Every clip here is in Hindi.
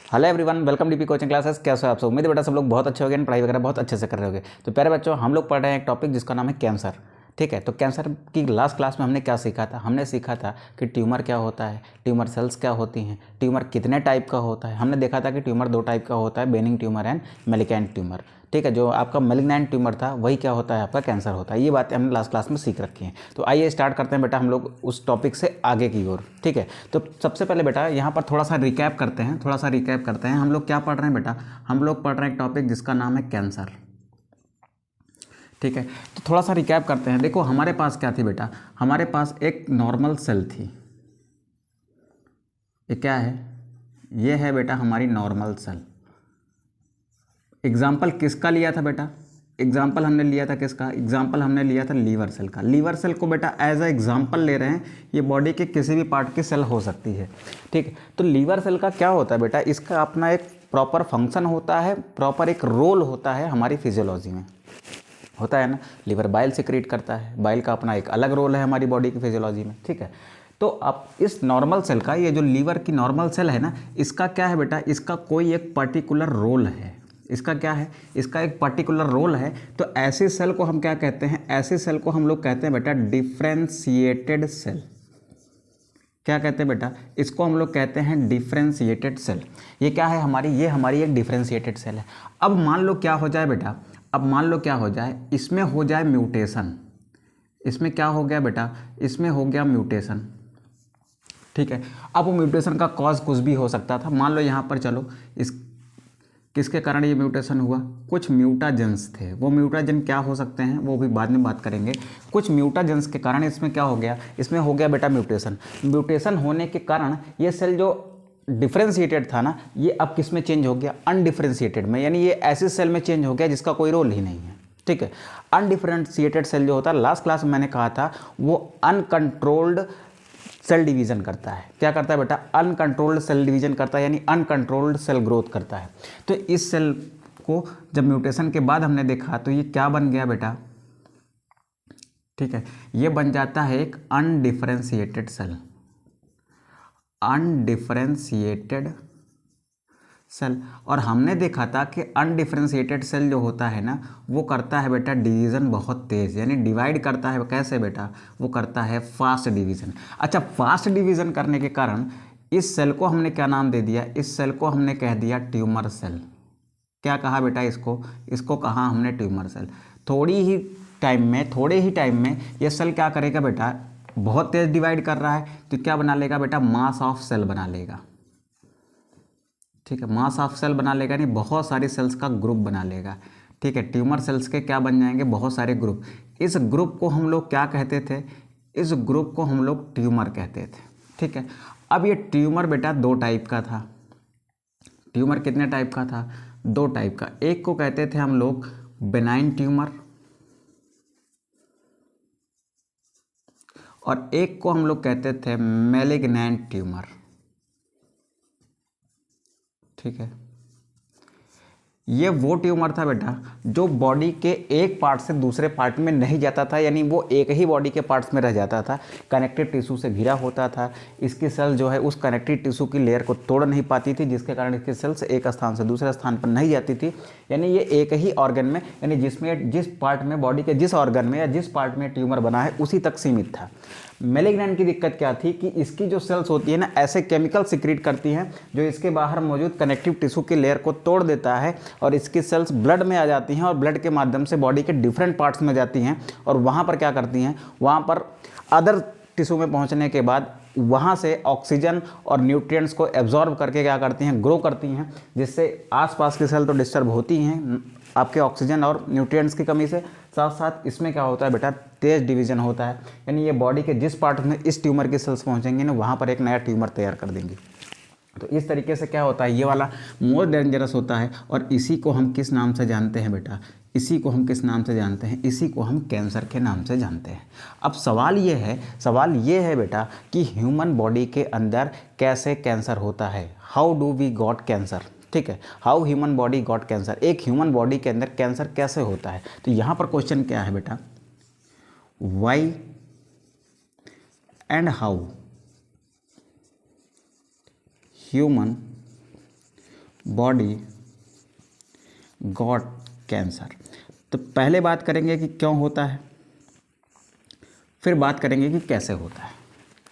Hello everyone, welcome DP coaching classes. कैसे हो आप सब? उम्मीद है बेटा सब लोग बहुत अच्छे हो गए, पढ़ाई वगैरह बहुत अच्छे से कर रहे होगे। तो प्यारे बच्चों, हम लोग पढ़ रहे हैं एक टॉपिक जिसका नाम है कैंसर। ठीक है, तो कैंसर की लास्ट क्लास में हमने क्या सीखा था? हमने सीखा था कि ट्यूमर क्या होता है, ट्यूमर सेल्स क्या होती हैं, ट्यूमर कितने टाइप का होता है। हमने देखा था कि ट्यूमर दो टाइप का होता है, benign tumour and malignant tumour. ठीक है, जो आपका मैलिग्नेंट ट्यूमर था वही क्या होता है, आपका कैंसर होता है। ये बातें हमने लास्ट क्लास में सीख रखी हैं। तो आइए स्टार्ट करते हैं बेटा हम लोग उस टॉपिक से आगे की ओर। ठीक है, तो सबसे पहले बेटा यहाँ पर थोड़ा सा रिकैप करते हैं। हम लोग क्या पढ़ रहे हैं बेटा? हम लोग पढ़ रहे हैं एक टॉपिक जिसका नाम है कैंसर। ठीक है, तो थोड़ा सा रिकैप करते हैं। देखो हमारे पास क्या थी बेटा? हमारे पास एक नॉर्मल सेल थी। ये क्या है? ये है बेटा हमारी नॉर्मल सेल। एग्जाम्पल किसका लिया था बेटा? एग्जाम्पल हमने लिया था किसका? एग्जाम्पल हमने लिया था लीवर सेल का। लीवर सेल को बेटा एज अ एग्जाम्पल ले रहे हैं। ये बॉडी के किसी भी पार्ट की सेल हो सकती है। ठीक है, तो लीवर सेल का क्या होता है बेटा? इसका अपना एक प्रॉपर फंक्शन होता है, प्रॉपर एक रोल होता है हमारी फिजियोलॉजी में, होता है ना। लीवर बाइल सिक्रीट करता है, बाइल का अपना एक अलग रोल है हमारी बॉडी की फिजियोलॉजी में। ठीक है, तो अब इस नॉर्मल सेल का, ये जो लीवर की नॉर्मल सेल है ना, इसका क्या है बेटा? इसका कोई एक पर्टिकुलर रोल है। इसका क्या है? इसका एक पर्टिकुलर रोल है। तो ऐसी सेल को हम क्या कहते हैं? ऐसी सेल को हम लोग कहते हैं बेटा डिफ्रेंशिएटेड सेल। क्या कहते हैं बेटा? इसको हम लोग कहते हैं डिफ्रेंशिएटेड सेल। ये क्या है हमारी? ये हमारी एक डिफ्रेंशिएटेड सेल है। अब मान लो क्या हो जाए बेटा? अब मान लो क्या हो जाए, इसमें हो जाए म्यूटेशन। इसमें क्या हो गया बेटा? इसमें हो गया म्यूटेशन। ठीक है, अब वो म्यूटेशन का कॉज कुछ भी हो सकता था। मान लो यहाँ पर चलो, इस किसके कारण ये म्यूटेशन हुआ? कुछ म्यूटाजेंस थे। वो म्यूटाजेन क्या हो सकते हैं वो भी बाद में बात करेंगे। कुछ म्यूटाजेंस के कारण इसमें क्या हो गया? इसमें हो गया बेटा म्यूटेशन। म्यूटेशन होने के कारण ये सेल जो डिफ्रेंशिएटेड था ना, ये अब किस में चेंज हो गया? अनडिफ्रेंशिएटेड में। यानी ये ऐसे सेल में चेंज हो गया जिसका कोई रोल ही नहीं है। ठीक है, अनडिफ्रेंशिएटेड सेल जो होता है, लास्ट क्लास में मैंने कहा था, वो अनकंट्रोल्ड सेल डिवीजन करता है। क्या करता है बेटा? अनकंट्रोल्ड सेल डिवीजन करता है, यानी अनकंट्रोल्ड सेल ग्रोथ करता है। तो इस सेल को जब म्यूटेशन के बाद हमने देखा तो ये क्या बन गया बेटा? ठीक है, ये बन जाता है एक अनडिफरेंशिएटेड सेल। Undifferentiated cell. और हमने देखा था कि अनडिफरेंशिएटेड सेल जो होता है ना, वो करता है बेटा डिवीज़न बहुत तेज़, यानी डिवाइड करता है। कैसे बेटा? वो करता है फास्ट डिवीज़न। अच्छा, फास्ट डिवीज़न करने के कारण इस सेल को हमने क्या नाम दे दिया? इस सेल को हमने कह दिया ट्यूमर सेल। क्या कहा बेटा इसको? इसको कहा हमने ट्यूमर सेल। थोड़े ही टाइम में ये सेल क्या करेगा बेटा? बहुत तेज़ डिवाइड कर रहा है तो क्या बना लेगा बेटा? मास ऑफ सेल बना लेगा। ठीक है, मास ऑफ सेल बना लेगा, नहीं बहुत सारी सेल्स का ग्रुप बना लेगा। ठीक है, ट्यूमर सेल्स के क्या बन जाएंगे? बहुत सारे ग्रुप। इस ग्रुप को हम लोग क्या कहते थे? इस ग्रुप को हम लोग ट्यूमर कहते थे। ठीक है, अब ये ट्यूमर बेटा दो टाइप का था। ट्यूमर कितने टाइप का था? दो टाइप का। एक को कहते थे हम लोग बेनाइन ट्यूमर, और एक को हम लोग कहते थे मैलिग्नेंट ट्यूमर। ठीक है, ये वो ट्यूमर था बेटा जो बॉडी के एक पार्ट से दूसरे पार्ट में नहीं जाता था, यानी वो एक ही बॉडी के पार्ट्स में रह जाता था, कनेक्टिव टिश्यू से घिरा होता था। इसकी सेल जो है उस कनेक्टिव टिश्यू की लेयर को तोड़ नहीं पाती थी, जिसके कारण इसकी सेल्स एक स्थान से दूसरे स्थान पर नहीं जाती थी। यानी ये एक ही ऑर्गन में, यानी जिसमें जिस पार्ट में बॉडी के जिस ऑर्गन में या जिस पार्ट में ट्यूमर बना है उसी तक सीमित था। मैलिग्नेंट की दिक्कत क्या थी कि इसकी जो सेल्स होती है ना, ऐसे केमिकल सिक्रीट करती हैं जो इसके बाहर मौजूद कनेक्टिव टिश्यू की लेयर को तोड़ देता है, और इसकी सेल्स ब्लड में आ जाती हैं और ब्लड के माध्यम से बॉडी के डिफरेंट पार्ट्स में जाती हैं, और वहाँ पर क्या करती हैं? वहाँ पर अदर टिश्यू में पहुँचने के बाद वहाँ से ऑक्सीजन और न्यूट्रिएंट्स को एब्जॉर्ब करके क्या करती हैं? ग्रो करती हैं, जिससे आसपास की सेल तो डिस्टर्ब होती हैं आपके ऑक्सीजन और न्यूट्रिएंट्स की कमी से। साथ साथ इसमें क्या होता है बेटा? तेज डिवीजन होता है, यानी ये बॉडी के जिस पार्ट में इस ट्यूमर की सेल्स पहुंचेंगे ना, वहाँ पर एक नया ट्यूमर तैयार कर देंगे। तो इस तरीके से क्या होता है? ये वाला मोर डेंजरस होता है, और इसी को हम किस नाम से जानते हैं बेटा? इसी को हम किस नाम से जानते हैं? इसी को हम कैंसर के नाम से जानते हैं। अब सवाल ये है बेटा कि ह्यूमन बॉडी के अंदर कैसे कैंसर होता है? How do we got cancer? ठीक है, how human body got cancer. एक ह्यूमन बॉडी के अंदर कैंसर कैसे होता है? तो यहाँ पर क्वेश्चन क्या है बेटा? Why and how human body got cancer. तो पहले बात करेंगे कि क्यों होता है, फिर बात करेंगे कि कैसे होता है।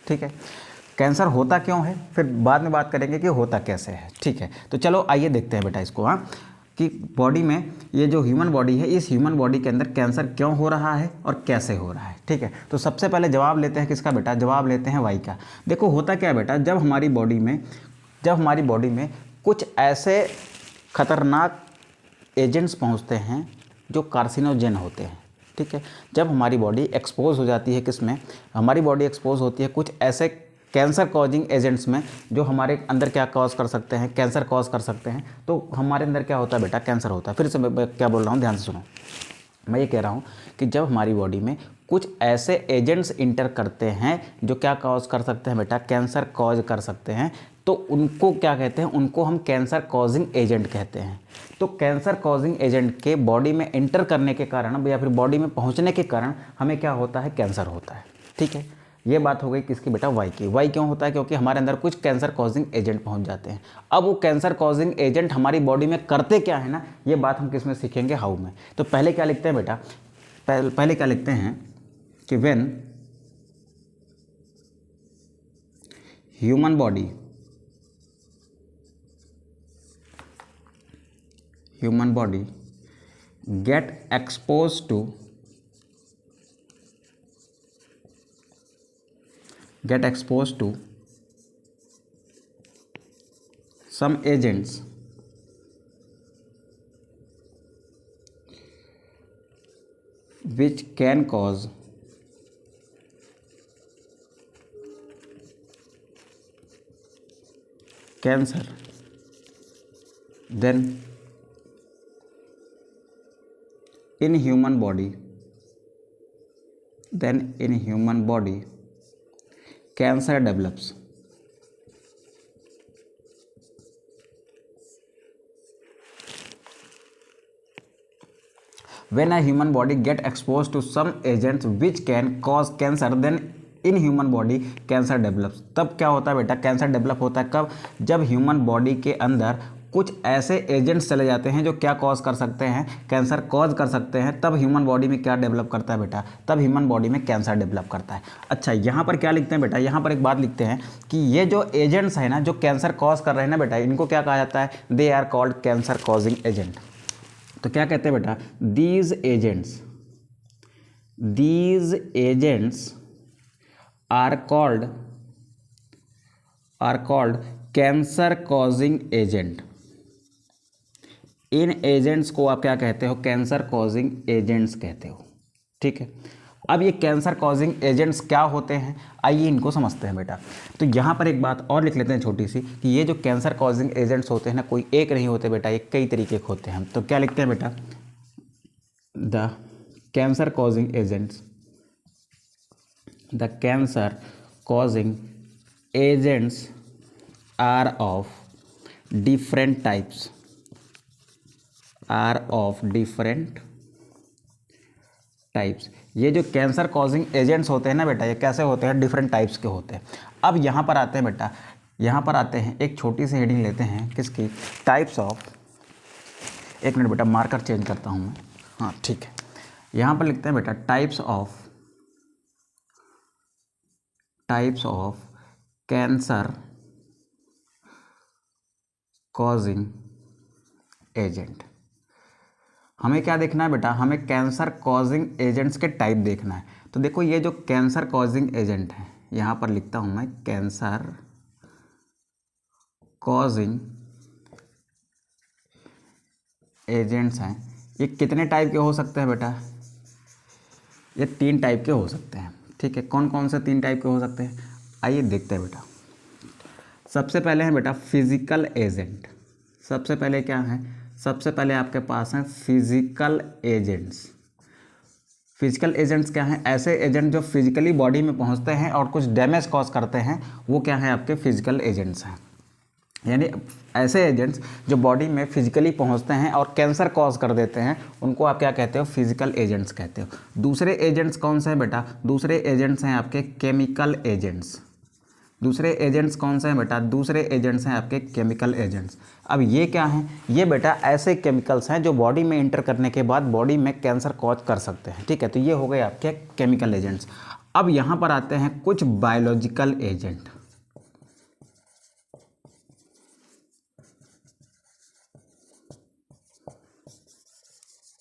ठीक है, कैंसर होता क्यों है, फिर बाद में बात करेंगे कि होता कैसे है। ठीक है, तो चलो आइए देखते हैं बेटा इसको, हाँ, कि बॉडी में ये जो ह्यूमन बॉडी है, इस ह्यूमन बॉडी के अंदर कैंसर क्यों हो रहा है और कैसे हो रहा है। ठीक है, तो सबसे पहले जवाब लेते हैं किसका बेटा, जवाब लेते हैं वाई का। देखो होता क्या है बेटा, जब हमारी बॉडी में कुछ ऐसे खतरनाक एजेंट्स पहुंचते हैं जो कार्सिनोजेन होते हैं। ठीक है, जब हमारी बॉडी एक्सपोज हो जाती है किसमें, हमारी बॉडी एक्सपोज होती है कुछ ऐसे कैंसर कॉजिंग एजेंट्स में जो हमारे अंदर क्या कॉज कर सकते हैं, कैंसर कॉज कर सकते हैं, तो हमारे अंदर क्या होता है बेटा, कैंसर होता है। फिर से मैं क्या बोल रहा हूँ, ध्यान से सुनो। मैं ये कह रहा हूँ कि जब हमारी बॉडी में कुछ ऐसे एजेंट्स इंटर करते हैं जो क्या कॉज कर सकते हैं बेटा, कैंसर कॉज कर सकते हैं, तो उनको क्या कहते हैं, उनको हम कैंसर कॉजिंग एजेंट कहते हैं। तो कैंसर कॉजिंग एजेंट के बॉडी में इंटर करने के कारण या फिर बॉडी में पहुंचने के कारण हमें क्या होता है, कैंसर होता है। ठीक है, ये बात हो गई किसकी बेटा, वाई की। वाई क्यों होता है, क्योंकि हमारे अंदर कुछ कैंसर कॉजिंग एजेंट पहुंच जाते हैं। अब वो कैंसर कॉजिंग एजेंट हमारी बॉडी में करते क्या है ना, ये बात हम किस में सीखेंगे, हाउ में। तो पहले क्या लिखते हैं बेटा, पहले क्या लिखते हैं कि when human body get exposed to some agents which can cause cancer, then in human body cancer develops। When a human body get exposed to some agents which can cause cancer, then in human body cancer develops। तब क्या होता है बेटा, कैंसर डेवलप होता है कब, जब ह्यूमन बॉडी के अंदर कुछ ऐसे एजेंट्स चले जाते हैं जो क्या कॉज कर सकते हैं, कैंसर कॉज कर सकते हैं। तब ह्यूमन बॉडी में क्या डेवलप करता है बेटा, तब ह्यूमन बॉडी में कैंसर डेवलप करता है। अच्छा, यहाँ पर क्या लिखते हैं बेटा, यहाँ पर एक बात लिखते हैं कि ये जो एजेंट्स हैं ना, जो कैंसर कॉज कर रहे हैं ना बेटा, इनको क्या कहा जाता है, they are called cancer causing agent. तो क्या कहते हैं बेटा, these agents are called cancer causing agent. इन एजेंट्स को आप क्या कहते हो, कैंसर कॉजिंग एजेंट्स कहते हो। ठीक है, अब ये कैंसर कॉजिंग एजेंट्स क्या होते हैं, आइए इनको समझते हैं बेटा। तो यहाँ पर एक बात और लिख लेते हैं छोटी सी, कि ये जो कैंसर कॉजिंग एजेंट्स होते हैं ना, कोई एक नहीं होते बेटा, ये कई तरीके के होते हैं। तो क्या लिखते हैं बेटा, the cancer causing agents are of different types. ये जो कैंसर कॉजिंग एजेंट्स होते हैं ना बेटा, ये कैसे होते हैं, डिफरेंट टाइप्स के होते हैं। अब यहाँ पर आते हैं बेटा, यहाँ पर आते हैं, एक छोटी सी हेडिंग लेते हैं किसकी, टाइप्स ऑफ। एक मिनट बेटा, मार्कर चेंज करता हूँ मैं, हाँ ठीक है। यहाँ पर लिखते हैं बेटा, types of cancer causing agent. हमें क्या देखना है बेटा, हमें कैंसर कॉजिंग एजेंट्स के टाइप देखना है। तो देखो ये जो कैंसर कॉजिंग एजेंट है, यहाँ पर लिखता हूँ मैं, कैंसर कॉजिंग एजेंट्स हैं, ये कितने टाइप के हो सकते हैं बेटा, ये 3 टाइप के हो सकते हैं। ठीक है, कौन कौन से 3 टाइप के हो सकते हैं, आइए देखते हैं बेटा। सबसे पहले है बेटा फिजिकल एजेंट। सबसे पहले क्या है, सबसे पहले आपके पास हैं फिजिकल एजेंट्स। फिजिकल एजेंट्स क्या हैं, ऐसे एजेंट जो फिजिकली बॉडी में पहुंचते हैं और कुछ डैमेज कॉज करते हैं, वो क्या है, आपके फिजिकल एजेंट्स हैं। यानी ऐसे एजेंट्स जो बॉडी में फिजिकली पहुंचते हैं और कैंसर कॉज कर देते हैं, उनको आप क्या कहते हो, फिजिकल एजेंट्स कहते हो। दूसरे एजेंट्स कौन से हैं बेटा, दूसरे एजेंट्स हैं आपके केमिकल एजेंट्स। दूसरे एजेंट्स कौन से हैं बेटा? दूसरे एजेंट्स हैं आपके केमिकल एजेंट्स। अब ये क्या हैं? ये बेटा ऐसे केमिकल्स हैं जो बॉडी में इंटर करने के बाद बॉडी में कैंसर कॉज कर सकते हैं, ठीक है। तो ये हो गए आपके केमिकल एजेंट्स। अब यहाँ पर आते हैं कुछ बायोलॉजिकल एजेंट,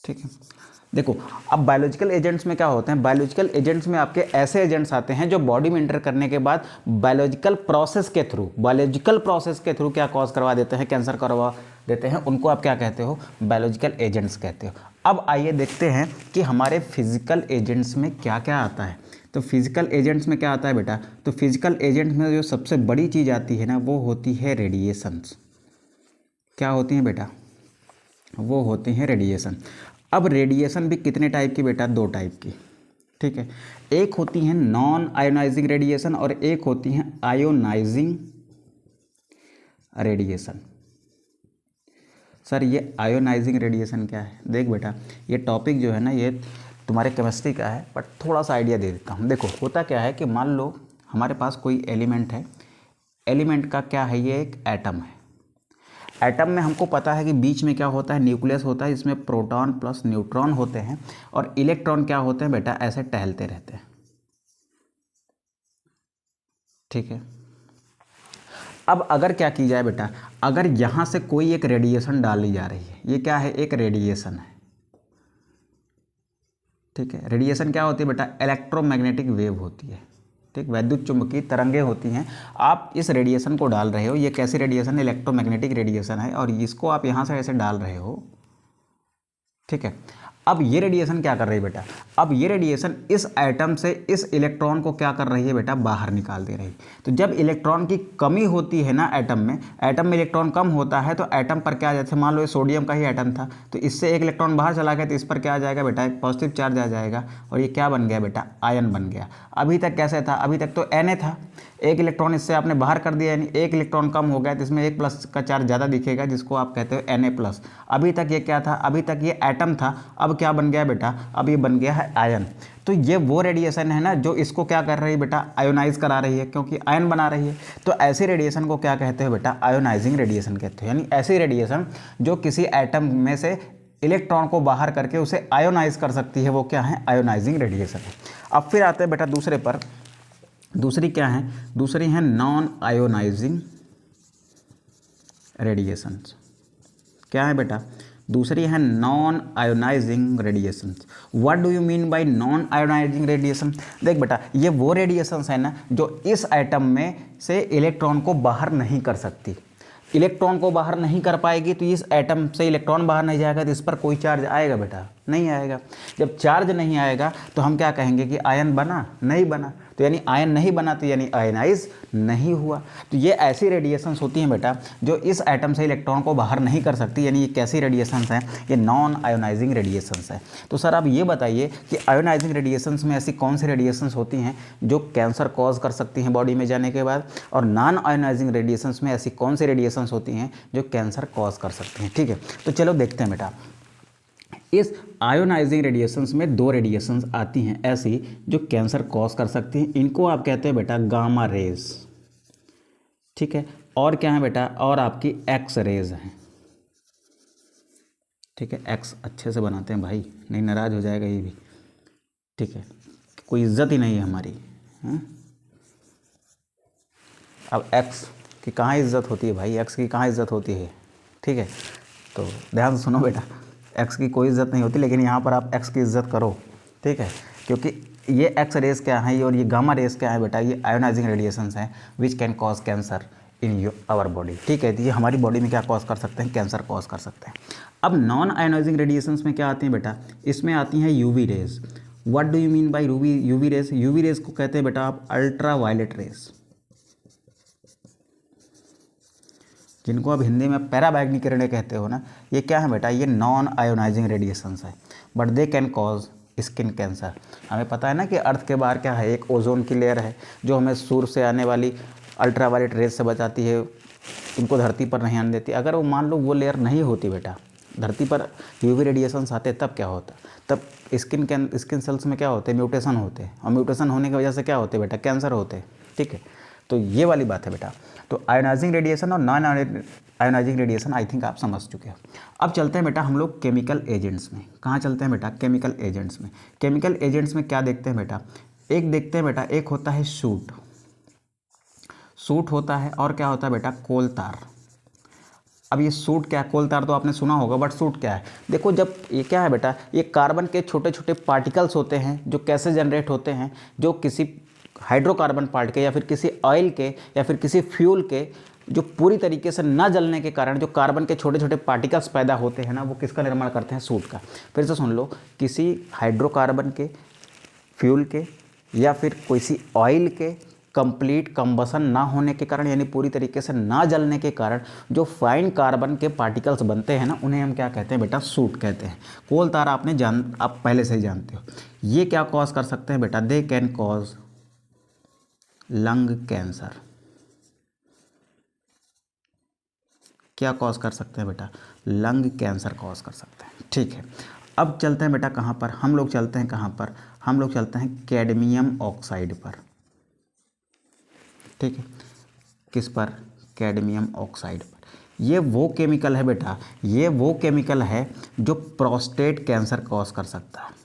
ठीक है। देखो अब बायोलॉजिकल एजेंट्स में क्या होते हैं? बायोलॉजिकल एजेंट्स में आपके ऐसे एजेंट्स आते हैं जो बॉडी में इंटर करने के बाद बायोलॉजिकल प्रोसेस के थ्रू क्या कॉज करवा देते हैं, कैंसर करवा देते हैं, उनको आप क्या कहते हो? बायोलॉजिकल एजेंट्स कहते हो। अब आइए देखते हैं कि हमारे फिजिकल एजेंट्स में क्या क्या आता है। तो फिजिकल एजेंट्स में क्या आता है बेटा? तो फिजिकल एजेंट्स में जो सबसे बड़ी चीज़ आती है ना, वो होती है रेडिएशंस। क्या होती हैं बेटा? वो होते हैं रेडिएशन। अब रेडिएशन भी कितने टाइप की बेटा? 2 टाइप की, ठीक है। एक होती हैं नॉन आयोनाइजिंग रेडिएशन और एक होती हैं आयोनाइजिंग रेडिएशन। सर ये आयोनाइजिंग रेडिएशन क्या है? देख बेटा ये टॉपिक जो है ना ये तुम्हारे केमिस्ट्री का है, बट थोड़ा सा आइडिया दे देता हूँ। देखो होता क्या है कि मान लो हमारे पास कोई एलिमेंट है, एलिमेंट का क्या है? ये एक एटम है। एटम में हमको पता है कि बीच में क्या होता है? न्यूक्लियस होता है, इसमें प्रोटॉन प्लस न्यूट्रॉन होते हैं और इलेक्ट्रॉन क्या होते हैं बेटा? ऐसे टहलते रहते हैं, ठीक है। अब अगर क्या की जाए बेटा, अगर यहाँ से कोई एक रेडिएशन डाली जा रही है, ये क्या है? एक रेडिएशन है, ठीक है। रेडिएशन क्या होती है बेटा? इलेक्ट्रोमैग्नेटिक वेव होती है, ठीक, वैद्युत चुंबकीय तरंगें होती हैं। आप इस रेडिएशन को डाल रहे हो, ये कैसी रेडिएशन? इलेक्ट्रोमैग्नेटिक रेडिएशन है, और इसको आप यहाँ से ऐसे डाल रहे हो, ठीक है। अब ये रेडिएशन क्या कर रही है बेटा? अब ये रेडिएशन इस एटम से इस इलेक्ट्रॉन को क्या कर रही है बेटा? बाहर निकाल दे रही है। तो जब इलेक्ट्रॉन की कमी होती है ना एटम में इलेक्ट्रॉन कम होता है तो एटम पर क्या आ जाता है? मान लो ये सोडियम का ही एटम था, तो इससे एक इलेक्ट्रॉन बाहर चला गया तो इस पर क्या आ जाएगा बेटा? एक पॉजिटिव चार्ज आ जाएगा, और ये क्या बन गया बेटा? आयन बन गया। अभी तक कैसे था? अभी तक तो Na था, एक इलेक्ट्रॉन इससे आपने बाहर कर दिया, यानी एक इलेक्ट्रॉन कम हो गया, तो इसमें एक प्लस का चार्ज ज़्यादा दिखेगा, जिसको आप कहते हो Na+। अभी तक ये क्या था? अभी तक ये एटम था, अब क्या बन गया बेटा? अब ये बन गया है आयन। तो ये वो रेडिएशन है ना जो इसको क्या कर रही है बेटा? आयोनाइज करा रही है, क्योंकि आयन बना रही है। तो ऐसी रेडिएशन को क्या कहते हैं बेटा? आयोनाइजिंग रेडिएशन कहते हैं। यानी ऐसी रेडिएशन जो किसी एटम में से इलेक्ट्रॉन को बाहर करके उसे आयोनाइज कर सकती है, वो क्या है? आयोनाइजिंग रेडिएशन है। अब फिर आते हैं बेटा दूसरे पर। दूसरी क्या है? दूसरी है नॉन आयोनाइजिंग रेडिएशंस। क्या है बेटा? दूसरी है non ionizing radiations. What do you mean by non ionizing radiation? देख बेटा ये वो रेडिएशंस है ना जो इस एटम में से इलेक्ट्रॉन को बाहर नहीं कर सकती। इलेक्ट्रॉन को बाहर नहीं कर पाएगी तो इस एटम से इलेक्ट्रॉन बाहर नहीं जाएगा, तो इस पर कोई चार्ज आएगा बेटा? नहीं आएगा। जब चार्ज नहीं आएगा तो हम क्या कहेंगे कि आयन बना? नहीं बना। तो यानी आयन नहीं बना तो यानी आयनाइज नहीं हुआ। तो ये ऐसी रेडिएशंस होती हैं बेटा जो इस एटम से इलेक्ट्रॉन को बाहर नहीं कर सकती, यानी ये कैसी रेडिएशंस हैं? ये नॉन आयोनाइजिंग रेडिएशंस है। तो सर आप ये बताइए कि आयोनाइजिंग रेडिएशंस में ऐसी कौन सी रेडिएशंस होती हैं जो कैंसर कॉज कर सकती हैं बॉडी में जाने के बाद, और नॉन आयोनाइजिंग रेडिएशंस में ऐसी कौन सी रेडिएशंस होती हैं जो कैंसर कॉज कर सकती हैं? ठीक है, तो चलो देखते हैं बेटा। इस आयोनाइजिंग रेडिएशंस में 2 रेडिएशंस आती हैं ऐसी जो कैंसर कॉज कर सकती हैं। इनको आप कहते हैं बेटा गामा रेज, ठीक है। और क्या है बेटा? और आपकी एक्स रेज हैं, ठीक है। एक्स अच्छे से बनाते हैं भाई, नहीं नाराज हो जाएगा ये भी, ठीक है। कोई इज्जत ही नहीं है हमारी, है? अब एक्स की कहाँ इज्जत होती है भाई? एक्स की कहाँ इज्जत होती है? ठीक है, तो ध्यान से सुनो बेटा, एक्स की कोई इज्जत नहीं होती, लेकिन यहाँ पर आप एक्स की इज्जत करो, ठीक है। क्योंकि ये एक्स रेस क्या है और ये गामा रेस क्या है बेटा? ये आयोनाइजिंग रेडिएशंस हैं which can cause cancer in our body, ठीक है। तो ये हमारी बॉडी में क्या कॉज कर सकते हैं? कैंसर कॉज कर सकते हैं। अब नॉन आयोनाइजिंग रेडिएशंस में क्या आती हैं बेटा? इसमें आती हैं UV rays. What do you mean bye UV rays? UV rays को कहते हैं बेटा आप अल्ट्रा वायलेट रेस, जिनको आप हिंदी में पैराबैंगनी किरणें कहते हो ना। ये क्या है बेटा? ये नॉन आयोनाइजिंग रेडिएशंस है, but they can cause skin cancer. हमें पता है ना कि अर्थ के बाहर क्या है? एक ओजोन की लेयर है जो हमें सूर्य से आने वाली अल्ट्रावायलेट रेज से बचाती है, उनको धरती पर नहीं आने देती। अगर वो मान लो वो लेयर नहीं होती बेटा, धरती पर यूवी रेडिएशंस आते, तब क्या होता? तब स्किन सेल्स में क्या होते हैं? म्यूटेशन होते हैं, और म्यूटेशन होने की वजह से क्या होते बेटा? कैंसर होते हैं, ठीक है। तो ये वाली बात है बेटा। तो आयोनाइजिंग रेडिएशन और non ionizing radiation I think आप समझ चुके हो। अब चलते हैं बेटा हम लोग केमिकल एजेंट्स में। कहाँ चलते हैं बेटा? केमिकल एजेंट्स में। केमिकल एजेंट्स में क्या देखते हैं बेटा? एक देखते हैं बेटा, एक होता है सूट, सूट होता है, और क्या होता है बेटा? कोल तार। अब ये सूट क्या है? कोल तार तो आपने सुना होगा, बट सूट क्या है? देखो, जब ये क्या है बेटा, ये कार्बन के छोटे छोटे पार्टिकल्स होते हैं जो कैसे जनरेट होते हैं, जो किसी हाइड्रोकार्बन पार्ट के या फिर किसी ऑयल के या फिर किसी फ्यूल के जो पूरी तरीके से ना जलने के कारण जो कार्बन के छोटे छोटे पार्टिकल्स पैदा होते हैं ना, वो किसका निर्माण करते हैं? सूट का। फिर से सुन लो, किसी हाइड्रोकार्बन के, फ्यूल के या फिर किसी ऑयल के कंप्लीट कंबसन ना होने के कारण, यानी पूरी तरीके से ना जलने के कारण जो फाइन कार्बन के पार्टिकल्स बनते हैं ना, उन्हें हम क्या कहते हैं बेटा? सूट कहते हैं। कोल तार आप पहले से ही जानते हो। ये क्या कॉज कर सकते हैं बेटा? They can cause lung cancer. क्या कॉज कर सकते हैं बेटा? लंग कैंसर कॉज कर सकते हैं। ठीक है, अब चलते हैं बेटा कहाँ पर? हम लोग चलते हैं कहाँ पर? हम लोग चलते हैं कैडमियम ऑक्साइड पर। ठीक है, किस पर? कैडमियम ऑक्साइड पर। ये वो केमिकल है बेटा, ये वो केमिकल है जो प्रोस्टेट कैंसर कॉज कर सकता है।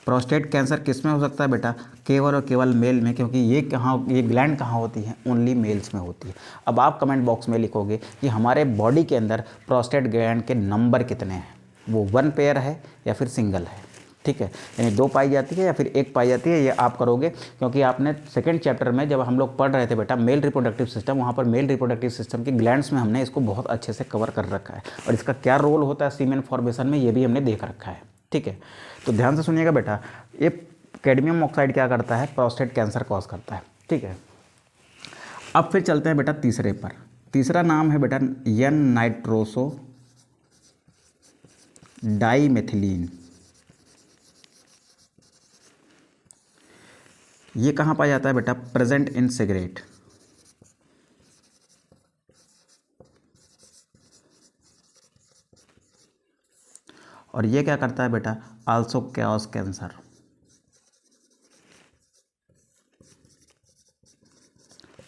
प्रोस्टेट कैंसर किस में हो सकता है बेटा? केवल और केवल मेल में, क्योंकि ये ग्लैंड कहाँ होती है? ओनली मेल्स में होती है। अब आप कमेंट बॉक्स में लिखोगे कि हमारे बॉडी के अंदर प्रोस्टेट ग्लैंड के नंबर कितने हैं, वो 1 पेयर है या फिर सिंगल है। ठीक है, यानी 2 पाई जाती है या फिर 1 पाई जाती है, ये आप करोगे, क्योंकि आपने सेकंड चैप्टर में जब हम लोग पढ़ रहे थे बेटा मेल रिप्रोडक्टिव सिस्टम, वहाँ पर मेल रिप्रोडक्टिव सिस्टम की ग्लैंड्स में हमने इसको बहुत अच्छे से कवर कर रखा है, और इसका क्या रोल होता है सीमेन फॉर्मेशन में, ये भी हमने देख रखा है। ठीक है, तो ध्यान से सुनिएगा बेटा, ये कैडमियम ऑक्साइड क्या करता है? प्रोस्टेट कैंसर कॉज करता है। ठीक है, अब फिर चलते हैं बेटा तीसरे पर। तीसरा नाम है बेटा एन नाइट्रोसो डाइमेथिलीन। ये कहाँ पाया जाता है बेटा? Present in cigarette. और ये क्या करता है बेटा? Also cause cancer.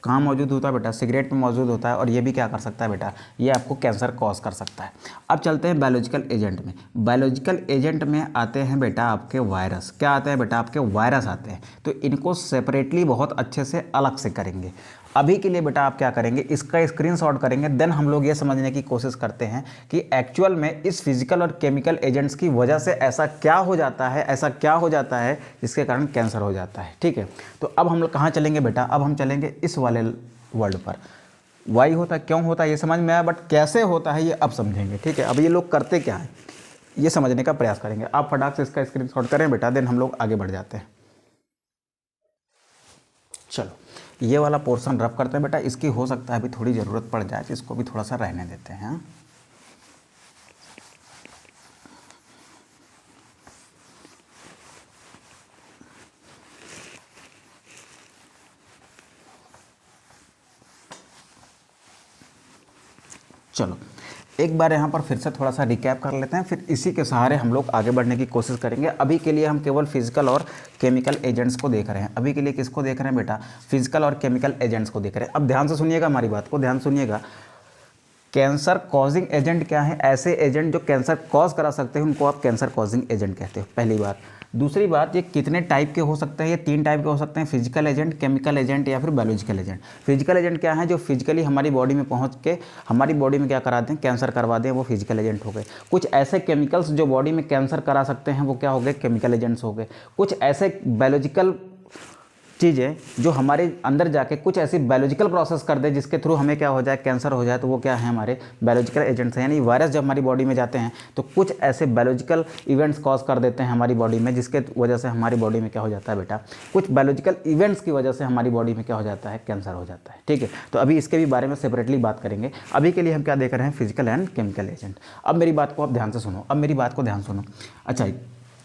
कहाँ मौजूद होता है बेटा? सिगरेट में मौजूद होता है, और ये भी क्या कर सकता है बेटा? ये आपको कैंसर कॉज कर सकता है। अब चलते हैं बायोलॉजिकल एजेंट में। बायोलॉजिकल एजेंट में आते हैं बेटा आपके वायरस। क्या आते हैं बेटा? आपके वायरस आते हैं। तो इनको सेपरेटली बहुत अच्छे से अलग से करेंगे। अभी के लिए बेटा आप क्या करेंगे? इसका स्क्रीनशॉट करेंगे, देन हम लोग ये समझने की कोशिश करते हैं कि एक्चुअल में इस फिजिकल और केमिकल एजेंट्स की वजह से ऐसा क्या हो जाता है, ऐसा क्या हो जाता है जिसके कारण कैंसर हो जाता है। ठीक है, तो अब हम लोग कहाँ चलेंगे बेटा? अब हम चलेंगे इस वाले वर्ड पर। वाई होता है, क्यों होता है ये समझ में आया, बट कैसे होता है ये अब समझेंगे। ठीक है, अब ये लोग करते क्या है ये समझने का प्रयास करेंगे। आप फटाक से इसका स्क्रीनशॉट करें बेटा, देन हम लोग आगे बढ़ जाते हैं। चलो, ये वाला पोर्शन रफ करते हैं बेटा। इसकी हो सकता है अभी थोड़ी ज़रूरत पड़ जाए, तो इसको भी थोड़ा सा रहने देते हैं। चलो, एक बार यहाँ पर फिर से थोड़ा सा रिकैप कर लेते हैं, फिर इसी के सहारे हम लोग आगे बढ़ने की कोशिश करेंगे। अभी के लिए हम केवल फिजिकल और केमिकल एजेंट्स को देख रहे हैं। अभी के लिए किसको देख रहे हैं बेटा? फिजिकल और केमिकल एजेंट्स को देख रहे हैं। अब ध्यान से सुनिएगा, हमारी बात को ध्यान सुनिएगा। कैंसर कॉजिंग एजेंट क्या है? ऐसे एजेंट जो कैंसर कॉज करा सकते हैं उनको आप कैंसर कॉजिंग एजेंट कहते हो, पहली बात। दूसरी बात, ये कितने टाइप के हो सकते हैं? ये 3 टाइप के हो सकते हैं, फिजिकल एजेंट, केमिकल एजेंट या फिर बायोलॉजिकल एजेंट। फिजिकल एजेंट क्या है? जो फिजिकली हमारी बॉडी में पहुंच के हमारी बॉडी में क्या करा दें? कैंसर करवा दें, वो फिजिकल एजेंट हो गए। कुछ ऐसे केमिकल्स जो बॉडी में कैंसर करा सकते हैं, वो क्या हो गए? केमिकल एजेंट्स हो गए। कुछ ऐसे बायोलॉजिकल चीज़ें जो हमारे अंदर जाके कुछ ऐसी बायोलॉजिकल प्रोसेस कर दे जिसके थ्रू हमें क्या हो जाए? कैंसर हो जाए, तो वो क्या है? हमारे बायोलॉजिकल एजेंट्स हैं। यानी वायरस जब हमारी बॉडी में जाते हैं तो कुछ ऐसे बायोलॉजिकल इवेंट्स कॉज कर देते हैं हमारी बॉडी में, जिसके वजह से हमारी बॉडी में क्या हो जाता है बेटा? कुछ बायोलॉजिकल इवेंट्स की वजह से हमारी बॉडी में क्या हो जाता है? कैंसर हो जाता है। ठीक है, तो अभी इसके भी बारे में सेपरेटली बात करेंगे। अभी के लिए हम क्या देख रहे हैं? Physical and chemical agent. अब मेरी बात को आप ध्यान से सुनो, अब मेरी बात को ध्यान सुनो। अच्छा,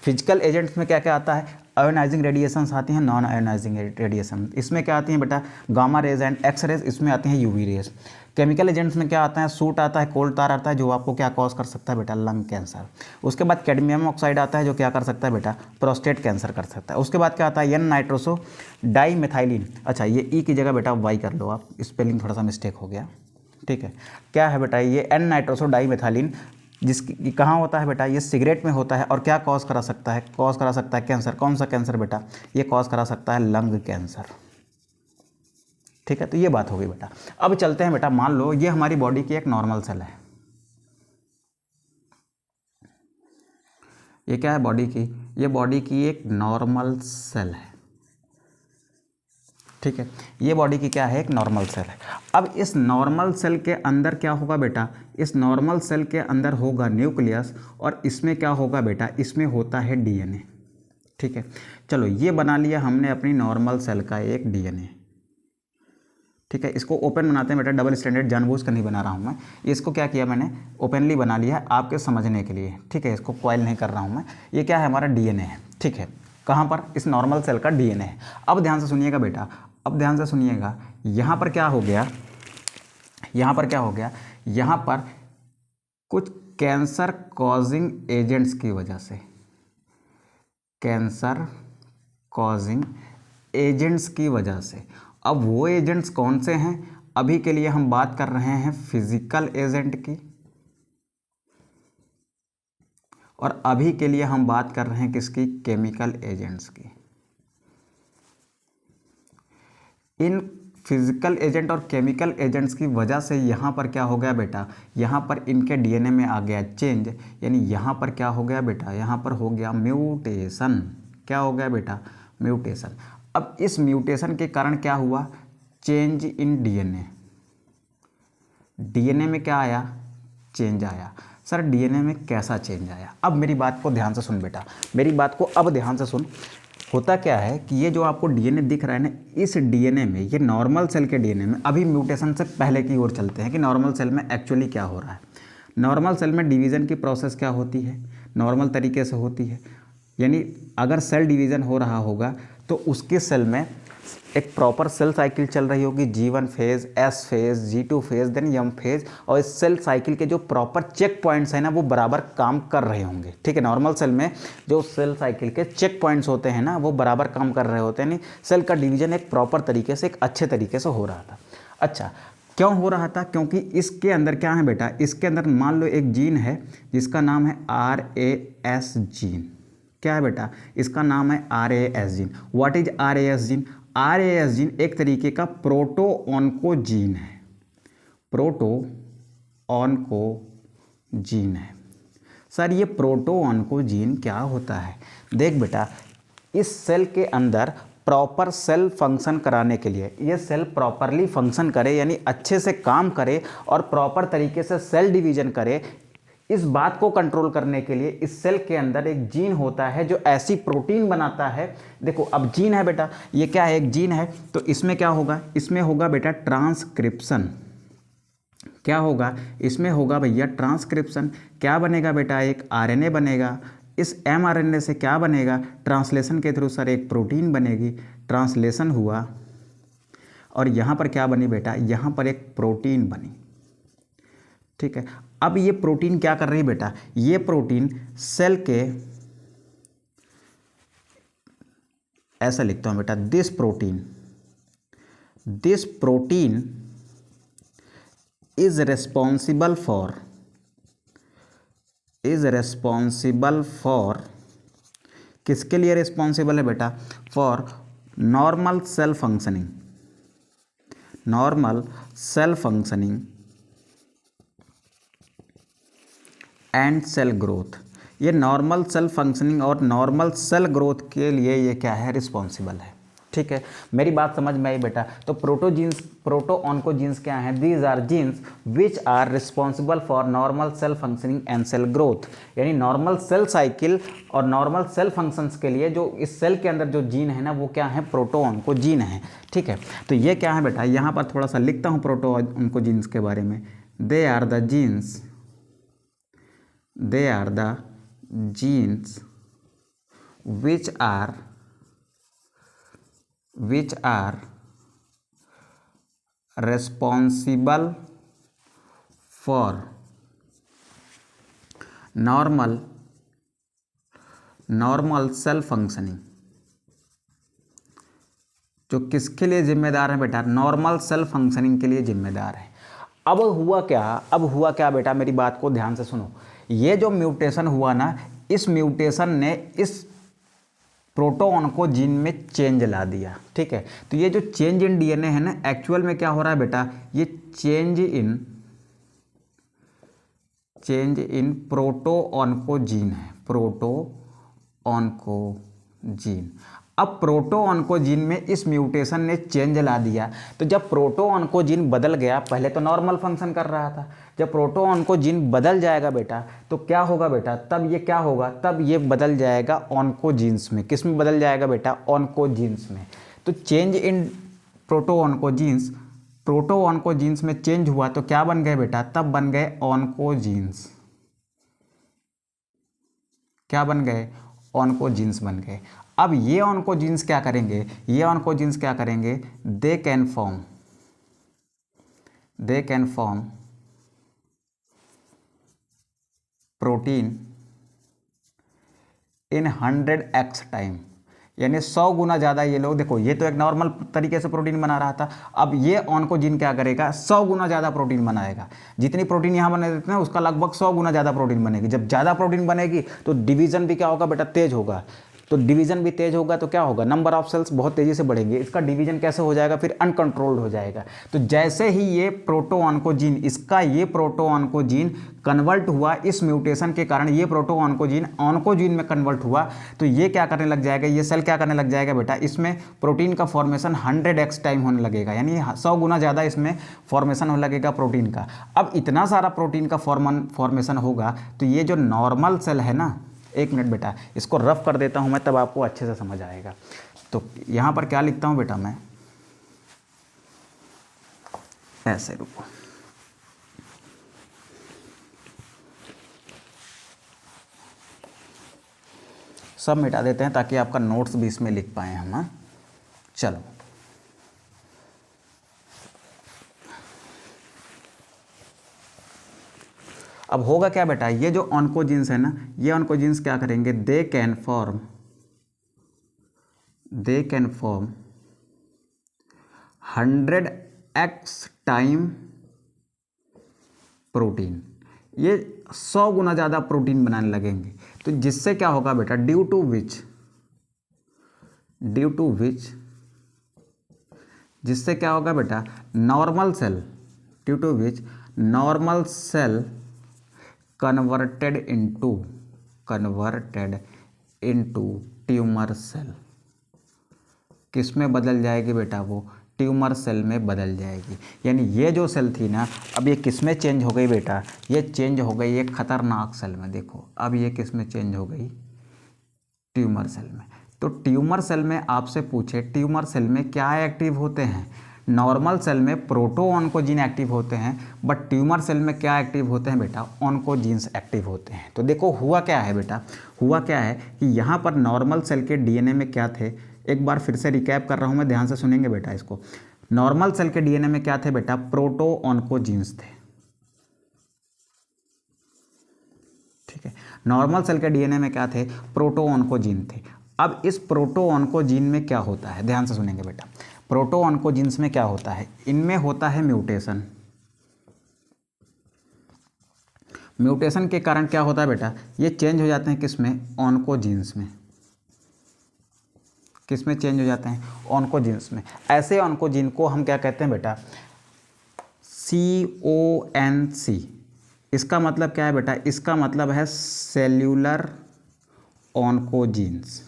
फिजिकल एजेंट्स में क्या क्या आता है? आयोनाइजिंग रेडिएशंस आती हैं, नॉन आयोनाइजिंग रेडिएशन। इसमें क्या आती हैं बेटा? Gamma rays and X rays. इसमें आती हैं यूवी रेज। केमिकल एजेंट्स में क्या आता है, सूट आता है, कोल टार आता है, जो आपको क्या कॉज कर सकता है बेटा, लंग कैंसर। उसके बाद कैडमियम ऑक्साइड आता है, जो क्या कर सकता है बेटा, प्रोस्टेट कैंसर कर सकता है। उसके बाद क्या आता है, एन नाइट्रोसो डाईमेथाइलिन। अच्छा, ये ई की जगह बेटा वाई कर लो आप, स्पेलिंग थोड़ा सा मिस्टेक हो गया, ठीक है। क्या है बेटा, ये एन नाइट्रोसो डाईमेथाइलिन, जिसकी कहाँ होता है बेटा, ये सिगरेट में होता है, और क्या कॉज करा सकता है, कॉज करा सकता है कैंसर। कौन सा कैंसर बेटा, ये कॉज करा सकता है लंग कैंसर, ठीक है। तो ये बात हो गई बेटा। अब चलते हैं बेटा, मान लो ये हमारी बॉडी की एक नॉर्मल सेल है, ये क्या है बॉडी की, ये बॉडी की एक नॉर्मल सेल है, ठीक है। ये बॉडी की क्या है, एक नॉर्मल सेल है। अब इस नॉर्मल सेल के अंदर क्या होगा बेटा, इस नॉर्मल सेल के अंदर होगा न्यूक्लियस, और इसमें क्या होगा बेटा, इसमें होता है डीएनए, ठीक है। चलो, ये बना लिया हमने अपनी नॉर्मल सेल का एक डीएनए, ठीक है। इसको ओपन बनाते हैं बेटा, डबल स्टैंडर्ड जानबूझ कर नहीं बना रहा हूँ मैं, इसको क्या किया मैंने, ओपनली बना लिया है आपके समझने के लिए, ठीक है। इसको कॉइल नहीं कर रहा हूँ मैं। ये क्या है, हमारा डीएनए है, ठीक है। कहाँ पर, इस नॉर्मल सेल का डीएनए है। अब ध्यान से सुनिएगा बेटा, अब ध्यान से सुनिएगा, यहाँ पर क्या हो गया, यहाँ पर क्या हो गया, यहाँ पर कुछ कैंसर कॉजिंग एजेंट्स की वजह से, कैंसर कॉजिंग एजेंट्स की वजह से, अब वो एजेंट्स कौन से हैं, अभी के लिए हम बात कर रहे हैं फिजिकल एजेंट की, और अभी के लिए हम बात कर रहे हैं किसकी, केमिकल एजेंट्स की। इन फिजिकल एजेंट और केमिकल एजेंट्स की वजह से यहाँ पर क्या हो गया बेटा, यहाँ पर इनके डीएनए में आ गया चेंज, यानी यहाँ पर क्या हो गया बेटा, यहाँ पर हो गया म्यूटेशन। क्या हो गया बेटा, म्यूटेशन। अब इस म्यूटेशन के कारण क्या हुआ, चेंज इन डीएनए। डीएनए में क्या आया, चेंज आया। सर डीएनए में कैसा चेंज आया, अब मेरी बात को ध्यान से सुन बेटा, मेरी बात को अब ध्यान से सुन। होता क्या है कि ये जो आपको डीएनए दिख रहा है ना, इस डीएनए में, ये नॉर्मल सेल के डीएनए में, अभी म्यूटेशन से पहले की ओर चलते हैं कि नॉर्मल सेल में एक्चुअली क्या हो रहा है। नॉर्मल सेल में डिवीज़न की प्रोसेस क्या होती है, नॉर्मल तरीके से होती है। यानी अगर सेल डिवीज़न हो रहा होगा तो उसके सेल में एक प्रॉपर सेल साइकिल चल रही होगी, G1 phase, S phase, G2 phase, then M phase, और इस सेल साइकिल के जो प्रॉपर चेक पॉइंट्स हैं ना, वो बराबर काम कर रहे होंगे, ठीक है। नॉर्मल सेल में जो सेल साइकिल के चेक पॉइंट्स होते हैं ना, वो बराबर काम कर रहे होते हैं, नहीं सेल का डिवीजन एक प्रॉपर तरीके से, एक अच्छे तरीके से हो रहा था। अच्छा, क्यों हो रहा था, क्योंकि इसके अंदर क्या है बेटा, इसके अंदर मान लो एक जीन है जिसका नाम है RAS जीन। क्या है बेटा, इसका नाम है RAS gene. What is RAS gene, RAS gene एक तरीके का प्रोटो ऑन्कोजीन है, प्रोटो ऑन्कोजीन है। सर ये प्रोटो ऑन्कोजीन क्या होता है, देख बेटा, इस सेल के अंदर प्रॉपर सेल फंक्शन कराने के लिए, ये सेल प्रॉपरली फंक्शन करे, यानी अच्छे से काम करे और प्रॉपर तरीके से सेल डिवीजन करे, इस बात को कंट्रोल करने के लिए इस सेल के अंदर एक जीन होता है जो ऐसी प्रोटीन बनाता है। देखो अब जीन है बेटा, ये क्या है, एक जीन है, तो इसमें क्या होगा, इसमें होगा बेटा ट्रांसक्रिप्शन। क्या होगा, इसमें होगा भैया ट्रांसक्रिप्शन। क्या बनेगा बेटा, एक आरएनए बनेगा। इस mRNA से क्या बनेगा, ट्रांसलेशन के थ्रू सर एक प्रोटीन बनेगी। ट्रांसलेशन हुआ और यहाँ पर क्या बनी बेटा, यहाँ पर एक प्रोटीन बनी, ठीक है। अब ये प्रोटीन क्या कर रही है बेटा, ये प्रोटीन सेल के, ऐसा लिखता हूं बेटा, this protein is responsible for किसके लिए रिस्पॉन्सिबल है बेटा, for normal cell functioning and cell growth. ये नॉर्मल सेल फंक्शनिंग और नॉर्मल सेल ग्रोथ के लिए ये क्या है, रिस्पॉन्सिबल है, ठीक है। मेरी बात समझ में आई बेटा। तो प्रोटो ऑन्कोजीन्स क्या हैं, these are genes which are responsible for normal cell functioning and cell growth, यानी नॉर्मल सेल साइकिल और नॉर्मल सेल फंक्शंस के लिए जो इस सेल के अंदर जो जीन है ना, वो क्या है, प्रोटो ऑन्कोजीन है, ठीक है। तो ये क्या है बेटा, यहाँ पर थोड़ा सा लिखता हूँ प्रोटो ऑन्कोजीन्स के बारे में। They are the genes which are responsible for normal cell functioning, जो किसके लिए जिम्मेदार है बेटा, नॉर्मल सेल फंक्शनिंग के लिए जिम्मेदार है। अब हुआ क्या बेटा, मेरी बात को ध्यान से सुनो। ये जो म्यूटेशन हुआ ना, इस म्यूटेशन ने इस प्रोटोऑन्कोजीन में चेंज ला दिया। ठीक है, तो ये जो चेंज इन डीएनए है ना, एक्चुअल में क्या हो रहा है बेटा, ये चेंज इन प्रोटोऑन्कोजीन है, प्रोटोऑन्कोजीन। अब प्रोटोऑन्कोजीन में इस म्यूटेशन ने चेंज ला दिया, तो जब प्रोटोऑन्कोजीन बदल गया, पहले तो नॉर्मल फंक्शन कर रहा था, जब प्रोटोऑन्कोजीन बदल जाएगा बेटा, तो क्या होगा बेटा, तब ये क्या होगा, तब ये बदल जाएगा ऑन्कोजीन्स में। किस में बदल जाएगा बेटा, ऑन्कोजीन्स में। तो चेंज इन प्रोटोऑन्कोजीन्स में चेंज हुआ, तो क्या बन गए बेटा, तब बन गए ऑन्कोजीन्स। क्या बन गए, ऑन्कोजीन्स बन गए। अब ये ऑन्कोजीन्स क्या करेंगे, they can form protein in 100x time, यानी 100 गुना ज़्यादा। ये लोग देखो, ये तो एक नॉर्मल तरीके से प्रोटीन बना रहा था, अब ये ऑन्कोजीन क्या करेगा, 100 गुना ज़्यादा प्रोटीन बनाएगा। जितनी प्रोटीन यहाँ बने देते हैं उसका लगभग 100 गुना ज़्यादा प्रोटीन बनेगी। जब ज़्यादा प्रोटीन बनेगी तो डिवीज़न भी क्या होगा बेटा, तेज होगा। तो डिवीज़न भी तेज होगा तो क्या होगा, नंबर ऑफ सेल्स बहुत तेज़ी से बढ़ेंगे। इसका डिवीज़न कैसे हो जाएगा, फिर अनकंट्रोल्ड हो जाएगा। तो जैसे ही ये प्रोटोऑन्कोजीन, ये प्रोटोऑन्कोजीन कन्वर्ट हुआ इस म्यूटेशन के कारण, ये प्रोटोऑन्कोजीन ऑन्कोजीन में कन्वर्ट हुआ, तो ये क्या करने लग जाएगा, ये सेल क्या करने लग जाएगा बेटा, इसमें प्रोटीन का फॉर्मेशन 100x टाइम होने लगेगा, यानी 100 गुना ज़्यादा इसमें फॉर्मेशन होने लगेगा प्रोटीन का। अब इतना सारा प्रोटीन का फॉर्मेशन होगा, तो ये जो नॉर्मल सेल है ना, एक मिनट बेटा, इसको रफ कर देता हूं मैं, तब आपको अच्छे से समझ आएगा। तो यहां पर क्या लिखता हूं बेटा मैं, ऐसे रुको, सब मिटा देते हैं ताकि आपका नोट्स भी इसमें लिख पाए हम। हाँ चलो, अब होगा क्या बेटा, ये जो ऑन्कोजीन्स है ना, ये ऑन्कोजीन्स क्या करेंगे, they can form 100x time protein, ये 100 गुना ज़्यादा प्रोटीन बनाने लगेंगे। तो जिससे क्या होगा बेटा, ड्यू टू विच जिससे क्या होगा बेटा, normal cell converted into tumour cell, किस में बदल जाएगी बेटा, वो ट्यूमर सेल में बदल जाएगी। यानी ये जो सेल थी ना, अब ये किस में चेंज हो गई बेटा, ये चेंज हो गई एक खतरनाक सेल में। देखो अब ये किस में चेंज हो गई, ट्यूमर सेल में। तो ट्यूमर सेल में आपसे पूछे, ट्यूमर सेल में क्या एक्टिव होते हैं, नॉर्मल सेल में प्रोटोऑन्कोजीन एक्टिव होते हैं, बट ट्यूमर सेल में क्या एक्टिव होते हैं बेटा, ऑन्कोजीन्स एक्टिव होते हैं। तो देखो हुआ क्या है बेटा, हुआ क्या है कि यहाँ पर नॉर्मल सेल के डीएनए में क्या थे, एक बार फिर से रिकैप कर रहा हूँ मैं, ध्यान से सुनेंगे बेटा इसको। नॉर्मल सेल के डीएनए में क्या थे बेटा, प्रोटोऑन्कोजीन्स थे। ठीक है, नॉर्मल सेल के डीएनए में क्या थे, प्रोटोऑन्कोजीन थे। अब इस प्रोटोऑन्कोजीन में क्या होता है, ध्यान से सुनेंगे बेटा, प्रोटोऑन्कोजीन्स में क्या होता है, इनमें होता है म्यूटेशन। म्यूटेशन के कारण क्या होता है बेटा, ये चेंज हो जाते हैं किसमें, ऑन्कोजीन्स में। किस में चेंज हो जाते हैं, ऑन्कोजीन्स में। ऐसे ऑन्कोजीन को हम क्या कहते हैं बेटा, CONC। इसका मतलब क्या है बेटा, इसका मतलब है सेल्यूलर ऑन्कोजीन्स।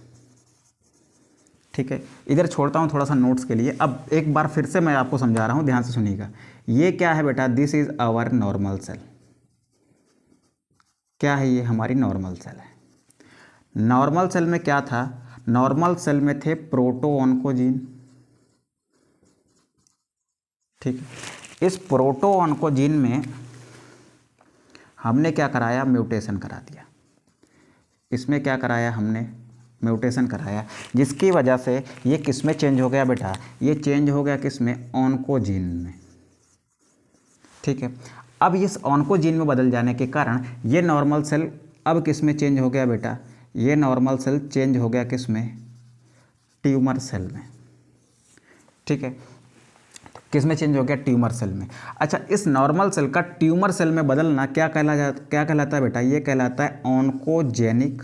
ठीक है, इधर छोड़ता हूँ थोड़ा सा नोट्स के लिए। अब एक बार फिर से मैं आपको समझा रहा हूँ, ध्यान से सुनिएगा। ये क्या है बेटा, this is our normal cell. क्या है ये, हमारी नॉर्मल सेल है। नॉर्मल सेल में क्या था, नॉर्मल सेल में थे प्रोटोऑन्कोजीन। ठीक है, इस प्रोटोऑन्कोजीन में हमने क्या कराया, म्यूटेशन करा दिया। इसमें क्या कराया हमने, म्यूटेशन कराया, जिसकी वजह से ये किस में चेंज हो गया बेटा, ये चेंज हो गया किस में, ऑन्कोजीन में। ठीक है, अब इस ऑन्कोजीन में बदल जाने के कारण ये नॉर्मल सेल अब किस में चेंज हो गया बेटा, ये नॉर्मल सेल चेंज हो गया किस में, ट्यूमर सेल में। ठीक है, किस में चेंज हो गया, ट्यूमर सेल में। अच्छा, इस नॉर्मल सेल का ट्यूमर सेल में बदलना क्या कहलाता है बेटा, ये कहलाता है ऑन्कोजेनिक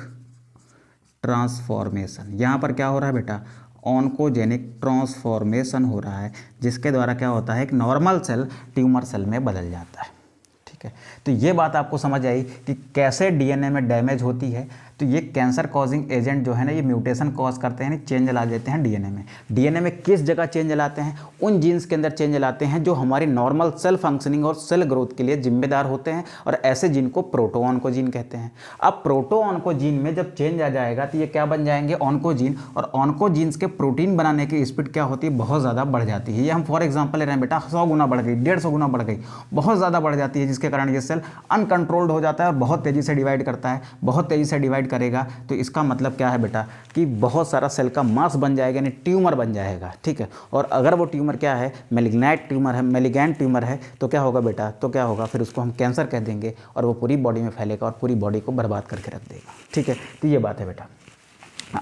ट्रांसफॉर्मेशन। यहाँ पर क्या हो रहा है बेटा, ऑन्कोजेनिक ट्रांसफॉर्मेशन हो रहा है, जिसके द्वारा क्या होता है, एक नॉर्मल सेल ट्यूमर सेल में बदल जाता है। ठीक है, तो ये बात आपको समझ आई कि कैसे डीएनए में डैमेज होती है। तो ये कैंसर कॉजिंग एजेंट जो है ना, ये म्यूटेशन कॉज करते हैं, चेंज ला देते हैं डीएनए में। डीएनए में किस जगह चेंज लाते हैं, उन जीन्स के अंदर चेंज लाते हैं जो हमारी नॉर्मल सेल फंक्शनिंग और सेल ग्रोथ के लिए जिम्मेदार होते हैं, और ऐसे जीन को प्रोटो ऑन्कोजीन कहते हैं। अब प्रोटो ऑन्कोजीन में जब चेंज आ जाएगा तो ये क्या बन जाएंगे, ऑन्कोजीन, और ऑन्कोजीन्स के प्रोटीन बनाने की स्पीड क्या होती है, बहुत ज़्यादा बढ़ जाती है। ये हम फॉर एग्जाम्पल ले रहे हैं बेटा, 100 गुना बढ़ गई, 150 गुना बढ़ गई, बहुत ज़्यादा बढ़ जाती है, जिसके कारण ये सेल अनकंट्रोल्ड हो जाता है और बहुत तेज़ी से डिवाइड करता है। बहुत तेज़ी से डिवाइड करेगा तो इसका मतलब क्या है बेटा, कि बहुत सारा सेल का मास बन जाएगा, यानी ट्यूमर बन जाएगा। ठीक है, और अगर वो ट्यूमर क्या है, मेलिग्नेंट ट्यूमर है तो क्या होगा बेटा, तो क्या होगा, फिर उसको हम कैंसर कह देंगे, और वो पूरी बॉडी में फैलेगा और पूरी बॉडी को बर्बाद करके रख देगा। ठीक है, तो ये बात है बेटा।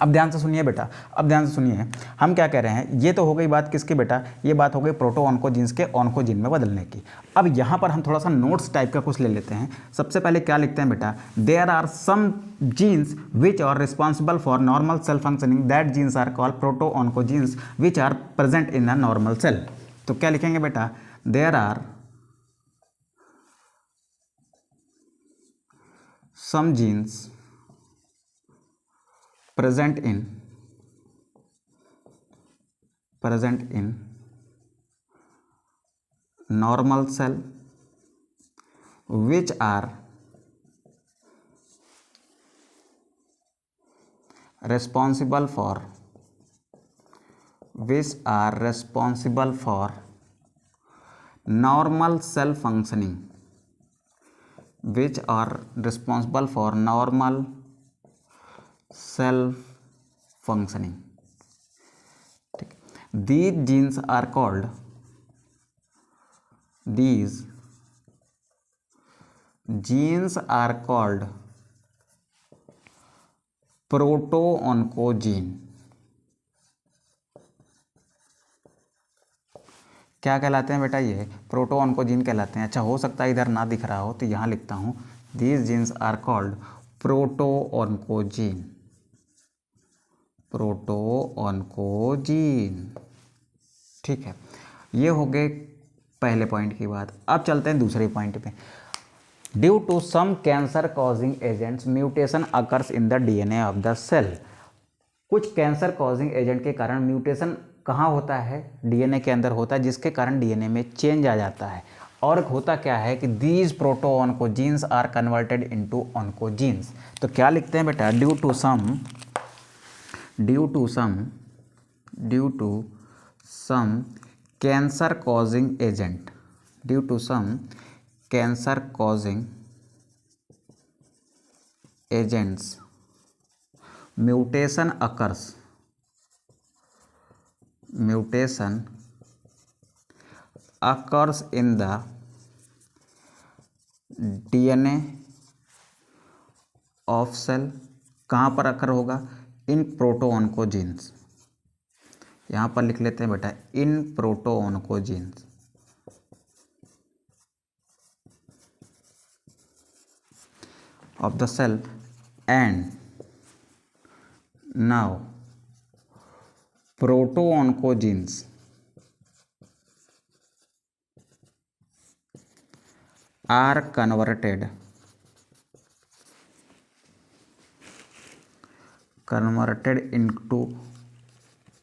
अब ध्यान से सुनिए बेटा, अब ध्यान से सुनिए, हम क्या कह रहे हैं, ये तो हो गई बात किसकी बेटा, ये बात हो गई प्रोटो ऑन्कोजीन्स के ऑन्कोजीन में बदलने की। अब यहाँ पर हम थोड़ा सा नोट्स टाइप का कुछ ले लेते हैं। सबसे पहले क्या लिखते हैं बेटा, there are some genes which are responsible for normal cell functioning, that genes are called proto oncogenes which are present in a normal cell. तो क्या लिखेंगे बेटा, there are some genes present in normal cell which are responsible for normal cell functioning, which are responsible for normal cell functioning. ठीक, these genes are called proto-oncogene। क्या कहलाते हैं बेटा, ये प्रोटो ऑन्कोजीन कहलाते हैं। अच्छा, हो सकता है इधर ना दिख रहा हो तो यहाँ लिखता हूँ, these genes are called proto-oncogene। ठीक है, ये हो गए पहले पॉइंट की बात। अब चलते हैं दूसरे पॉइंट पे। Due to some cancer causing agents mutation occurs in the DNA of the cell. कुछ कैंसर कॉजिंग एजेंट के कारण म्यूटेशन कहाँ होता है, डीएनए के अंदर होता है, जिसके कारण डीएनए में चेंज आ जाता है। और होता क्या है कि these proto oncogenes are converted into oncogenes. तो क्या लिखते हैं बेटा, due to some cancer causing agents mutation occurs in the DNA of cell। कहाँ पर अकर होगा, इन प्रोटो ऑन्कोजीन्स। यहाँ पर लिख लेते हैं बेटा, in proto oncogenes of the cell, and now proto-oncogenes are converted into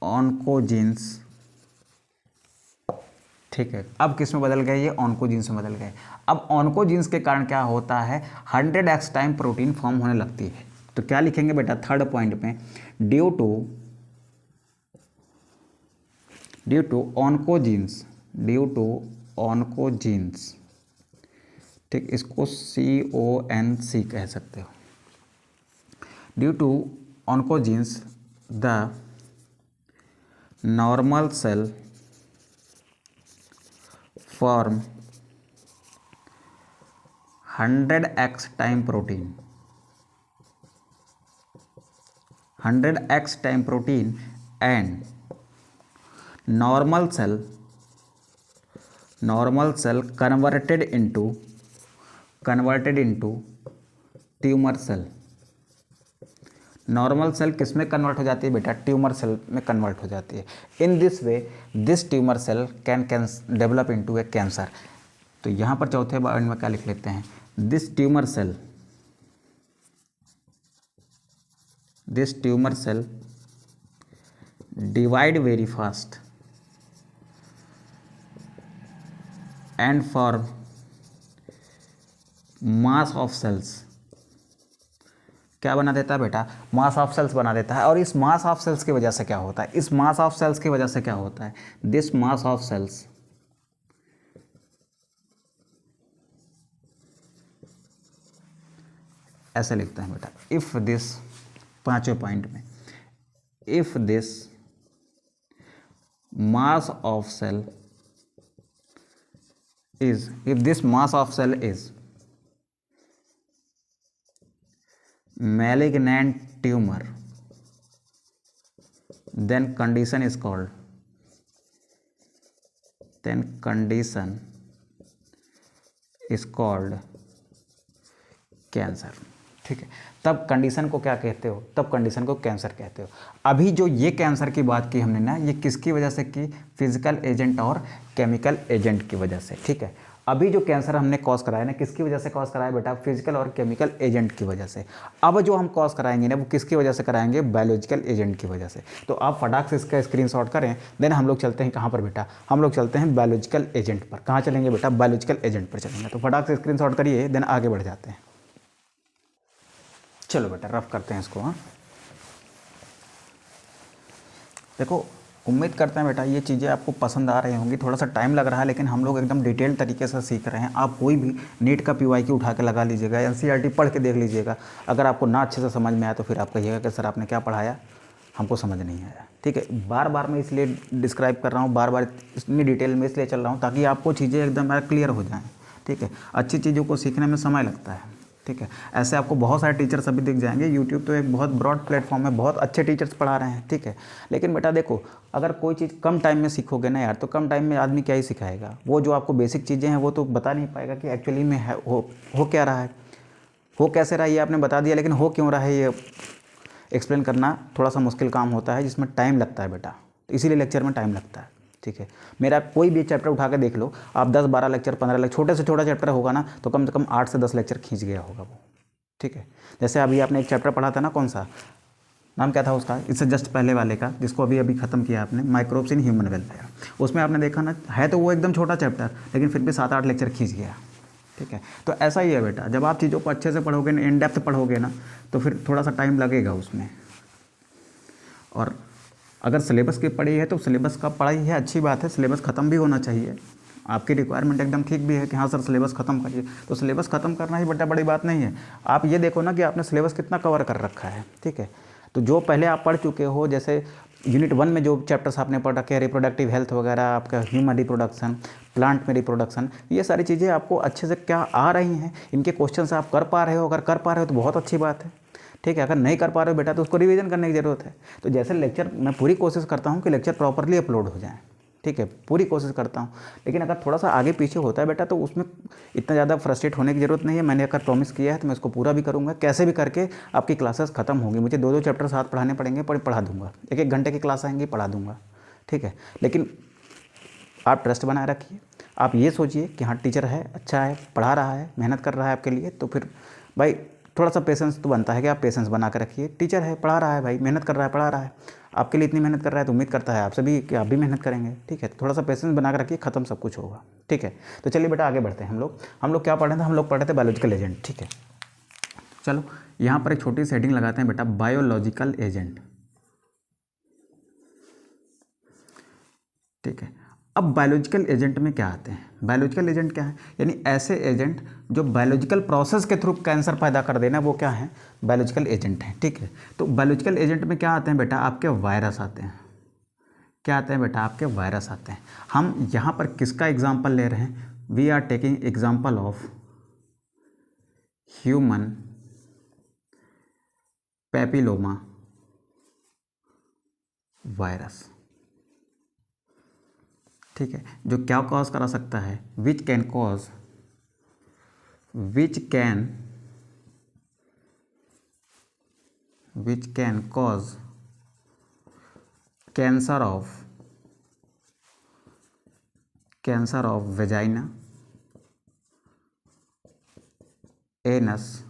oncogenes। ठीक है, अब किस में बदल गए, ये ऑन्कोजीन्स में बदल गए। अब ऑन्कोजीन्स के कारण क्या होता है, 100x टाइम प्रोटीन फॉर्म होने लगती है। तो क्या लिखेंगे बेटा, थर्ड पॉइंट पे, ड्यू टू ऑन्कोजीन्स, ठीक, इसको CONC कह सकते हो। Due to oncogenes the normal cell form 100x time protein, 100x time protein and normal cell converted into tumour cell. Normal cell किस में कन्वर्ट हो जाती है बेटा? ट्यूमर सेल में कन्वर्ट हो जाती है। In this way this tumour cell can develop into a cancer. तो यहाँ पर चौथे बार में क्या लिख लेते हैं? This tumour cell divide very fast and form mass of cells. क्या बना देता है बेटा? मास ऑफ सेल्स बना देता है। और इस मास ऑफ सेल्स की वजह से क्या होता है? इस मास ऑफ सेल्स की वजह से क्या होता है? दिस मास ऑफ सेल्स ऐसे लिखते हैं बेटा, इफ दिस, पांचवें पॉइंट में, if this mass of cell is, if this mass of cell is malignant tumor, then condition is called cancer. ठीक है, तब कंडीशन को क्या कहते हो? तब कंडीशन को कैंसर कहते हो। अभी जो ये कैंसर की बात की हमने ना, ये किसकी वजह से की? फिजिकल एजेंट और केमिकल एजेंट की वजह से। ठीक है, अभी जो कैंसर हमने कॉज कराया ना, किसकी वजह से कॉज कराया बेटा? फिजिकल और केमिकल एजेंट की वजह से। अब जो हम कॉज कराएंगे ना, वो किसकी वजह से कराएंगे? बायोलॉजिकल एजेंट की वजह से। तो आप फटाक से इसका स्क्रीनशॉट करें, देन हम लोग चलते हैं कहाँ पर बेटा? हम लोग चलते हैं बायोलॉजिकल एजेंट पर। कहाँ चलेंगे बेटा? बायोलॉजिकल एजेंट पर चलेंगे। तो फटाक से स्क्रीनशॉट करिए, देन आगे बढ़ जाते हैं। चलो बेटा रफ करते हैं इसको। हाँ, देखो, उम्मीद करते हैं बेटा ये चीज़ें आपको पसंद आ रही होंगी। थोड़ा सा टाइम लग रहा है, लेकिन हम लोग एकदम डिटेल तरीके से सीख रहे हैं। आप कोई भी नीट का PYQ उठा के लगा लीजिएगा, NCERT पढ़ के देख लीजिएगा। अगर आपको ना अच्छे से समझ में आया तो फिर आप कहिएगा कि सर आपने क्या पढ़ाया, हमको समझ नहीं आया। ठीक है, बार बार मैं इसलिए डिस्क्राइब कर रहा हूँ, बार बार इतनी डिटेल में इसलिए चल रहा हूँ ताकि आपको चीज़ें एकदम क्लियर हो जाएँ। ठीक है, अच्छी चीज़ों को सीखने में समय लगता है। ठीक है, ऐसे आपको बहुत सारे टीचर्स अभी दिख जाएंगे। यूट्यूब तो एक बहुत ब्रॉड प्लेटफॉर्म है, बहुत अच्छे टीचर्स पढ़ा रहे हैं। ठीक है, लेकिन बेटा देखो, अगर कोई चीज़ कम टाइम में सीखोगे ना यार, तो कम टाइम में आदमी क्या ही सिखाएगा? वो जो आपको बेसिक चीज़ें हैं वो तो बता नहीं पाएगा कि एक्चुअली में है हो क्या रहा है, हो कैसे रहा है। ये आपने बता दिया, लेकिन हो क्यों रहा है ये एक्सप्लेन करना थोड़ा सा मुश्किल काम होता है, जिसमें टाइम लगता है बेटा। तो इसीलिए लेक्चर में टाइम लगता है। ठीक है, मेरा कोई भी चैप्टर उठा के देख लो आप, 10-12 लेक्चर, 15 लेक्चर, छोटे से छोटा चैप्टर होगा ना, तो कम से कम 8 से 10 लेक्चर खींच गया होगा वो। ठीक है, जैसे अभी आपने एक चैप्टर पढ़ा था ना, कौन सा नाम क्या था उसका? इससे जस्ट पहले वाले का, जिसको अभी ख़त्म किया आपने, माइक्रोब्स इन ह्यूमन वेलफेयर। उसमें आपने देखा ना, है तो वो एकदम छोटा चैप्टर, लेकिन फिर भी 7-8 लेक्चर खींच गया। ठीक है, तो ऐसा ही है बेटा, जब आप चीज़ों को अच्छे से पढ़ोगे ना, इन डेप्थ पढ़ोगे ना, तो फिर थोड़ा सा टाइम लगेगा उसमें। और अगर सिलेबस की पढ़ी है तो सिलेबस का पढ़ाई है, अच्छी बात है, सिलेबस ख़त्म भी होना चाहिए। आपकी रिक्वायरमेंट एकदम ठीक भी है कि हाँ सर सिलेबस ख़त्म करिए, तो सिलेबस ख़त्म करना ही बेटा बड़ी बात नहीं है। आप ये देखो ना कि आपने सिलेबस कितना कवर कर रखा है। ठीक है, तो जो पहले आप पढ़ चुके हो, जैसे यूनिट 1 में जो चैप्टर्स आपने पढ़ रखे हैं, रिप्रोडक्टिव हेल्थ वगैरह, आपका ह्यूमन रिप्रोडक्शन, प्लांट में रिप्रोडक्शन, ये सारी चीज़ें आपको अच्छे से क्या आ रही हैं, इनके क्वेश्चन आप कर पा रहे हो। अगर कर पा रहे हो तो बहुत अच्छी बात है। ठीक है, अगर नहीं कर पा रहे हो बेटा तो उसको रिवीजन करने की ज़रूरत है। तो जैसे लेक्चर, मैं पूरी कोशिश करता हूँ कि लेक्चर प्रॉपरली अपलोड हो जाए। ठीक है, पूरी कोशिश करता हूँ, लेकिन अगर थोड़ा सा आगे पीछे होता है बेटा तो उसमें इतना ज़्यादा फ्रस्ट्रेट होने की ज़रूरत नहीं है। मैंने अगर प्रॉमिस किया है तो मैं इसको पूरा भी करूँगा। कैसे भी करके आपकी क्लासेस खत्म होंगी, मुझे 2-2 चैप्टर साथ पढ़ाने पड़ेंगे, पर पढ़ा दूंगा। 1-1 घंटे की क्लास आएंगी, पढ़ा दूंगा। ठीक है, लेकिन आप ट्रस्ट बनाए रखिए। आप ये सोचिए कि हाँ टीचर है, अच्छा है, पढ़ा रहा है, मेहनत कर रहा है आपके लिए, तो फिर भाई थोड़ा सा पेशेंस तो बनता है कि आप पेशेंस बना कर रखिए। टीचर है, पढ़ा रहा है भाई, मेहनत कर रहा है, पढ़ा रहा है, आपके लिए इतनी मेहनत कर रहा है, तो उम्मीद करता है आपसे भी कि आप भी मेहनत करेंगे। ठीक है, तो थोड़ा सा पेशेंस बना कर रखिए, खत्म सब कुछ होगा। ठीक है, तो चलिए बेटा आगे बढ़ते हैं। हम लोग क्या पढ़ रहे थे? हम लोग पढ़ रहे थे बायोलॉजिकल एजेंट। ठीक है, चलो यहाँ पर एक छोटी सी हेडिंग लगाते हैं बेटा, बायोलॉजिकल एजेंट। ठीक है, अब बायोलॉजिकल एजेंट में क्या आते हैं? बायोलॉजिकल एजेंट क्या है? यानी ऐसे एजेंट जो बायोलॉजिकल प्रोसेस के थ्रू कैंसर पैदा कर देना, वो क्या है? बायोलॉजिकल एजेंट हैं। ठीक है, तो बायोलॉजिकल एजेंट में क्या आते हैं बेटा? आपके वायरस आते हैं। क्या आते हैं बेटा? आपके वायरस आते हैं। हम यहाँ पर किसका एग्जाम्पल ले रहे हैं? We are taking example of human papilloma virus. ठीक है, जो क्या कॉज करा सकता है, which can cause cancer of vagina, anus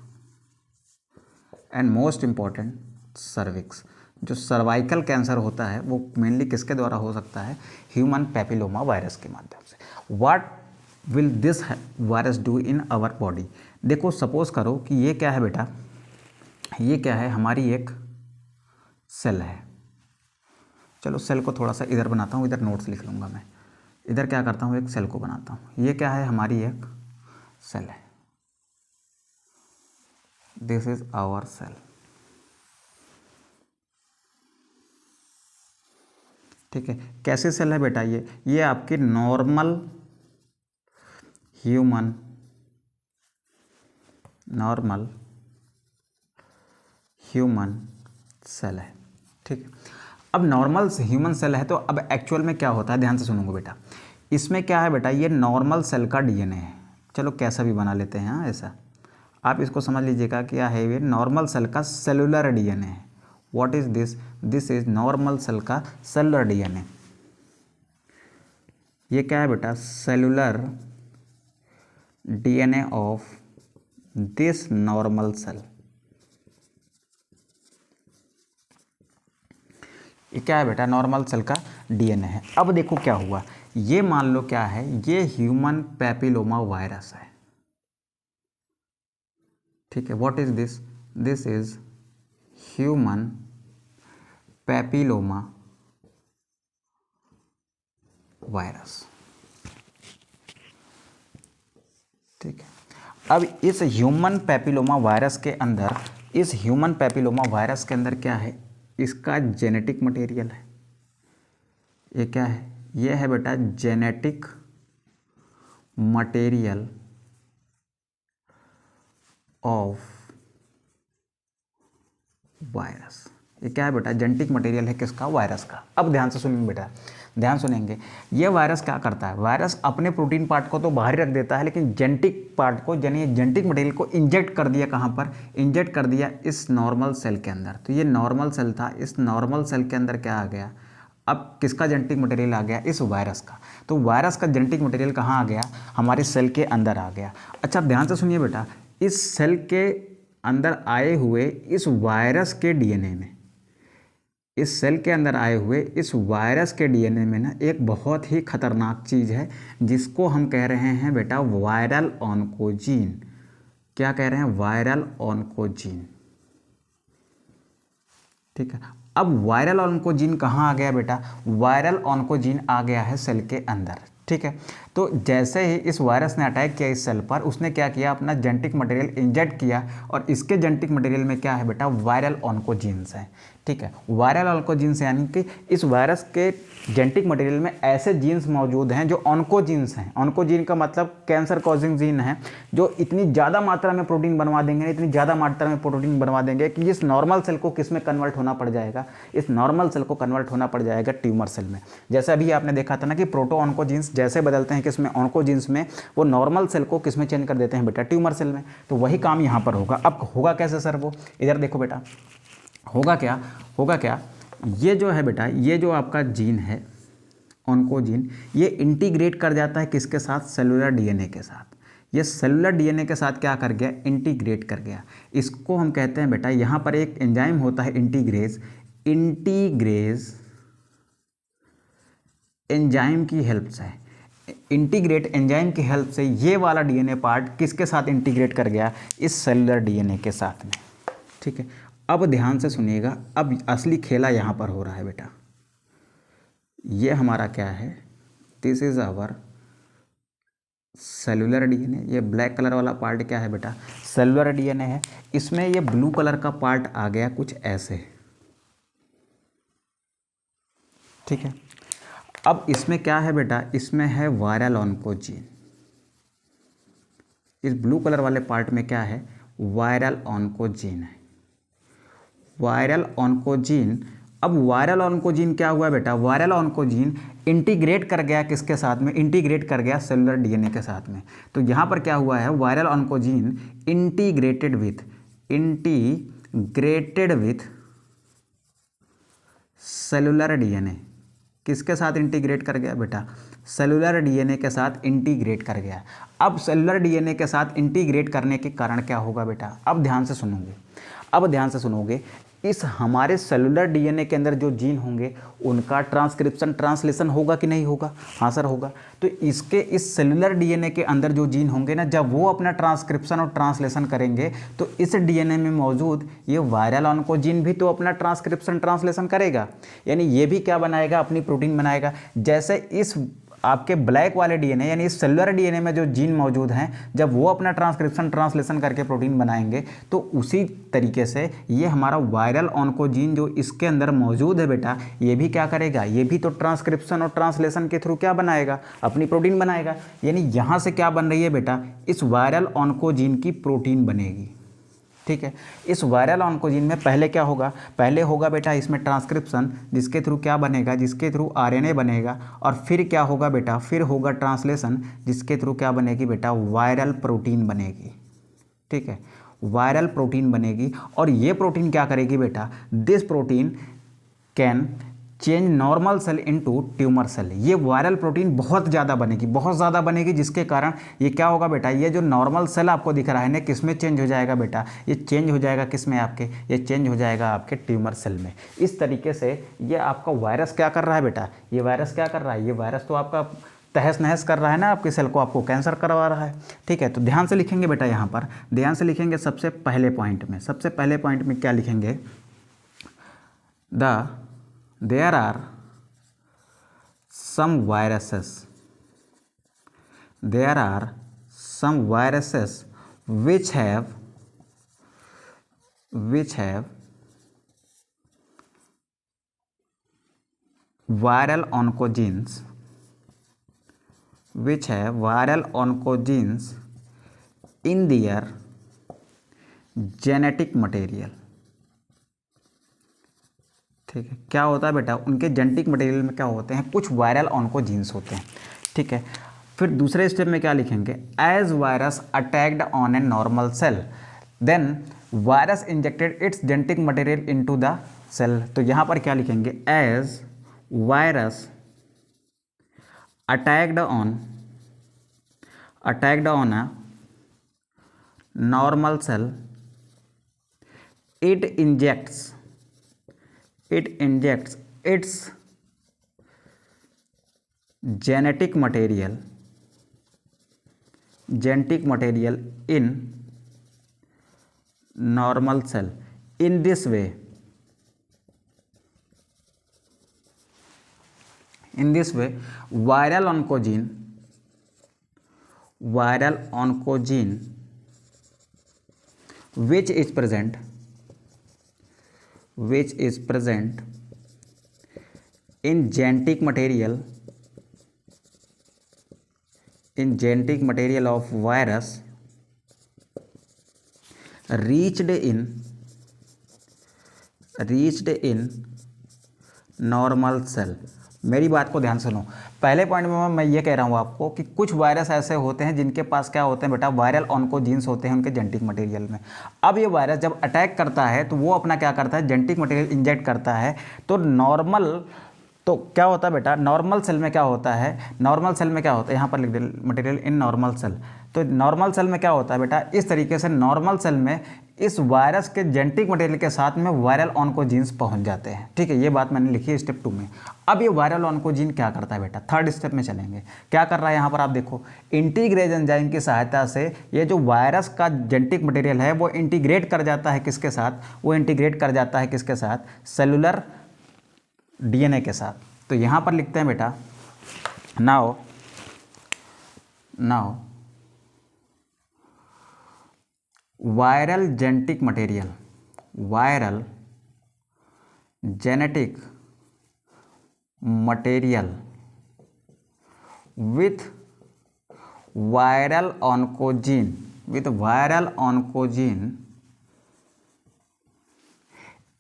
and most important cervix. जो सर्वाइकल कैंसर होता है वो मेनली किसके द्वारा हो सकता है, ह्यूमन पैपिलोमा वायरस के माध्यम से। What will this virus do in our body. देखो सपोज करो कि ये क्या है बेटा, ये क्या है, हमारी एक सेल है। चलो सेल को थोड़ा सा इधर बनाता हूँ, इधर नोट्स लिख लूँगा मैं। इधर क्या करता हूँ, एक सेल को बनाता हूँ। ये क्या है, हमारी एक सेल है। This is our cell. ठीक है, कैसे सेल है बेटा, ये आपके नॉर्मल ह्यूमन सेल है। ठीक है, अब नॉर्मल ह्यूमन सेल है तो अब एक्चुअल में क्या होता है, ध्यान से सुनोगे बेटा। इसमें क्या है बेटा, ये नॉर्मल सेल का डीएनए है। चलो कैसा भी बना लेते हैं, हाँ ऐसा आप इसको समझ लीजिएगा क्या है, ये नॉर्मल सेल का सेलुलर डीएनए है। What is this is normal cell का सेलुलर डीएनए। ये क्या है बेटा, cellular DNA of this normal cell. ये क्या है बेटा, नॉर्मल सेल का डीएनए है। अब देखो क्या हुआ, ये मान लो क्या है, ये ह्यूमन पैपिलोमा वायरस है। ठीक है, what is this is human papilloma virus. ठीक है, अब इस ह्यूमन पैपिलोमा वायरस के अंदर क्या है, इसका जेनेटिक मटेरियल है। ये क्या है, ये है बेटा जेनेटिक मटेरियल ऑफ वायरस। ये क्या है बेटा, जेनेटिक मटेरियल है किसका, वायरस का। अब ध्यान से सुनिए बेटा, ध्यान सुनेंगे। ये वायरस क्या करता है, वायरस अपने प्रोटीन पार्ट को तो बाहर ही रख देता है, लेकिन जेनेटिक पार्ट को, यानी जेनेटिक मटेरियल को इंजेक्ट कर दिया। कहाँ पर इंजेक्ट कर दिया, इस नॉर्मल सेल के अंदर। तो ये नॉर्मल सेल था, इस नॉर्मल सेल के अंदर क्या आ गया, अब किसका जेनेटिक मटेरियल आ गया, इस वायरस का। तो वायरस का जेनेटिक मटेरियल कहाँ आ गया, हमारे सेल के अंदर आ गया। अच्छा ध्यान से सुनिए बेटा, इस सेल के अंदर आए हुए इस वायरस के डीएनए में, इस सेल के अंदर आए हुए इस वायरस के डीएनए में ना एक बहुत ही खतरनाक चीज़ है, जिसको हम कह रहे हैं बेटा वायरल ऑन्कोजीन। क्या कह रहे हैं, वायरल ऑन्कोजीन। ठीक है, अब वायरल ऑन्कोजीन कहाँ आ गया बेटा, वायरल ऑन्कोजीन आ गया है सेल के अंदर। ठीक है, तो जैसे ही इस वायरस ने अटैक किया इस सेल पर, उसने क्या किया, अपना जेनेटिक मटेरियल इंजेक्ट किया, और इसके जेनेटिक मटेरियल में क्या है बेटा, वायरल ऑन्कोजीन्स हैं। ठीक है, वायरल ऑन्कोजीन्स यानी कि इस वायरस के जेनेटिक मटेरियल में ऐसे जीन्स मौजूद हैं जो ऑन्कोजीन्स हैं। ऑन्कोजीन का मतलब कैंसर कॉजिंग जीन है, जो इतनी ज़्यादा मात्रा में प्रोटीन बनवा देंगे, इतनी ज़्यादा मात्रा में प्रोटीन बनवा देंगे कि इस नॉर्मल सेल को किस में कन्वर्ट होना पड़ जाएगा, इस नॉर्मल सेल को कन्वर्ट होना पड़ जाएगा ट्यूमर सेल में। जैसे अभी आपने देखा था ना कि प्रोटो ऑन्कोजीन्स जैसे बदलते हैं किस में, ऑन्कोजीन्स में, वो नॉर्मल सेल को किस में चेंज कर देते हैं बेटा, ट्यूमर सेल में। तो वही काम यहाँ पर होगा। अब होगा कैसे सर, वो इधर देखो बेटा, होगा क्या, ये जो है बेटा, ये जो आपका जीन है ऑन्कोजीन, ये इंटीग्रेट कर जाता है किसके साथ, सेलुलर डीएनए के साथ। ये सेलुलर डीएनए के साथ क्या कर गया, इंटीग्रेट कर गया। इसको हम कहते हैं बेटा, यहाँ पर एक एंजाइम होता है इंटीग्रेज एंजाइम की हेल्प से, इंटीग्रेट एंजाइम की हेल्प से ये वाला डीएनए पार्ट किसके साथ इंटीग्रेट कर गया, इस सेलुलर डीएनए के साथ में। ठीक है, अब ध्यान से सुनिएगा, अब असली खेला यहाँ पर हो रहा है बेटा। ये हमारा क्या है, this is our cellular DNA. ये ब्लैक कलर वाला पार्ट क्या है बेटा, सेलुलर डीएनए है। इसमें ये ब्लू कलर का पार्ट आ गया कुछ ऐसे। ठीक है, अब इसमें क्या है बेटा, इसमें है वायरल ऑन्कोजीन। इस ब्लू कलर वाले पार्ट में क्या है, वायरल ऑन्कोजीन है, वायरल ऑन्कोजीन। अब वायरल ऑन्कोजीन क्या हुआ बेटा, वायरल ऑन्कोजीन इंटीग्रेट कर गया किसके साथ में, इंटीग्रेट कर गया सेलुलर डीएनए के साथ में। तो यहाँ पर क्या हुआ है, viral oncogene integrated with cellular DNA, किसके साथ इंटीग्रेट कर गया बेटा, सेलुलर डीएनए के साथ इंटीग्रेट कर गया। अब सेलुलर डीएनए के साथ इंटीग्रेट करने के कारण क्या होगा बेटा, अब ध्यान से सुनोगे, इस हमारे सेलुलर डीएनए के अंदर जो जीन होंगे उनका ट्रांसक्रिप्शन ट्रांसलेशन होगा कि नहीं होगा, हाँ सर होगा। तो इसके इस सेलुलर डीएनए के अंदर जो जीन होंगे ना, जब वो अपना ट्रांसक्रिप्शन और ट्रांसलेशन करेंगे तो इस डीएनए में मौजूद ये वायरल ऑन्कोजीन भी तो अपना ट्रांसक्रिप्शन ट्रांसलेशन करेगा, यानी ये भी क्या बनाएगा, अपनी प्रोटीन बनाएगा। जैसे इस आपके ब्लैक वाले डीएनए यानी इस सेलुलर डीएनए में जो जीन मौजूद हैं, जब वो अपना ट्रांसक्रिप्शन ट्रांसलेशन करके प्रोटीन बनाएंगे, तो उसी तरीके से ये हमारा वायरल ऑन्कोजीन जो इसके अंदर मौजूद है बेटा, ये भी क्या करेगा, ये भी तो ट्रांसक्रिप्शन और ट्रांसलेशन के थ्रू क्या बनाएगा, अपनी प्रोटीन बनाएगा। यानी यहाँ से क्या बन रही है बेटा, इस वायरल ऑन्कोजीन की प्रोटीन बनेगी। ठीक है, इस वायरल ऑन्कोजीन में पहले क्या होगा, पहले होगा बेटा इसमें ट्रांसक्रिप्शन, जिसके थ्रू क्या बनेगा, जिसके थ्रू आरएनए बनेगा, और फिर क्या होगा बेटा, फिर होगा ट्रांसलेशन, जिसके थ्रू क्या बनेगी बेटा, वायरल प्रोटीन बनेगी। ठीक है, वायरल प्रोटीन बनेगी। और ये प्रोटीन क्या करेगी बेटा, this protein can change normal cell into tumour cell. ये वायरल प्रोटीन बहुत ज़्यादा बनेगी, जिसके कारण ये क्या होगा बेटा, ये जो नॉर्मल सेल आपको दिख रहा है ना, किस में चेंज हो जाएगा बेटा, ये चेंज हो जाएगा किस में, आपके ये चेंज हो जाएगा आपके ट्यूमर सेल में। इस तरीके से ये आपका वायरस क्या कर रहा है बेटा, ये वायरस क्या कर रहा है, ये वायरस तो आपका तहस नहस कर रहा है ना आपकी सेल को, आपको कैंसर करवा रहा है। ठीक है, तो ध्यान से लिखेंगे बेटा, यहाँ पर ध्यान से लिखेंगे। सबसे पहले पॉइंट में क्या लिखेंगे, there are some viruses which have viral oncogenes in their genetic material। ठीक है, क्या होता है बेटा, उनके जेनेटिक मटेरियल में क्या होते हैं, कुछ वायरल ऑन्कोजीन्स होते हैं। ठीक है, फिर दूसरे स्टेप में क्या लिखेंगे, as virus attacked on a normal cell then virus injected its genetic material into the cell. तो यहाँ पर क्या लिखेंगे, as virus attacked on a normal cell it injects its genetic material in normal cell। in this way viral oncogene which is present in genetic material of virus reached in normal cell. मेरी बात को ध्यान सुनो, पहले पॉइंट में मैं ये कह रहा हूँ आपको कि कुछ वायरस ऐसे होते हैं जिनके पास क्या होते हैं बेटा, वायरल ऑन्कोजीन्स होते हैं उनके जेनेटिक मटेरियल में। अब ये वायरस जब अटैक करता है तो वो अपना क्या करता है, जेनेटिक मटेरियल इंजेक्ट करता है। तो क्या होता है बेटा, नॉर्मल सेल में क्या होता है, यहाँ पर लिख दे मटेरियल इन नॉर्मल सेल। तो नॉर्मल सेल में क्या होता है बेटा, इस तरीके से नॉर्मल सेल में इस वायरस के जेनेटिक मटेरियल के साथ में वायरल ऑन्कोजीन्स पहुंच जाते हैं। ठीक है, ये बात मैंने लिखी है स्टेप 2 में। अब ये वायरल ऑन्कोजीन क्या करता है बेटा, थर्ड स्टेप में चलेंगे। क्या कर रहा है यहाँ पर आप देखो, इंटीग्रेज एंजाइम की सहायता से ये जो वायरस का जेनेटिक मटेरियल है वो इंटीग्रेट कर जाता है किसके साथ, सेलुलर डीएनए के साथ। तो यहाँ पर लिखते हैं बेटा, now viral genetic material with viral oncogene with viral oncogene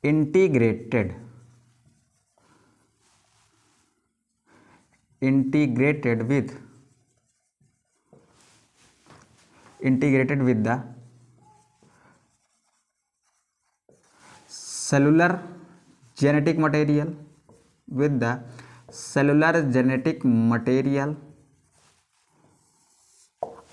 integrated with the cellular genetic material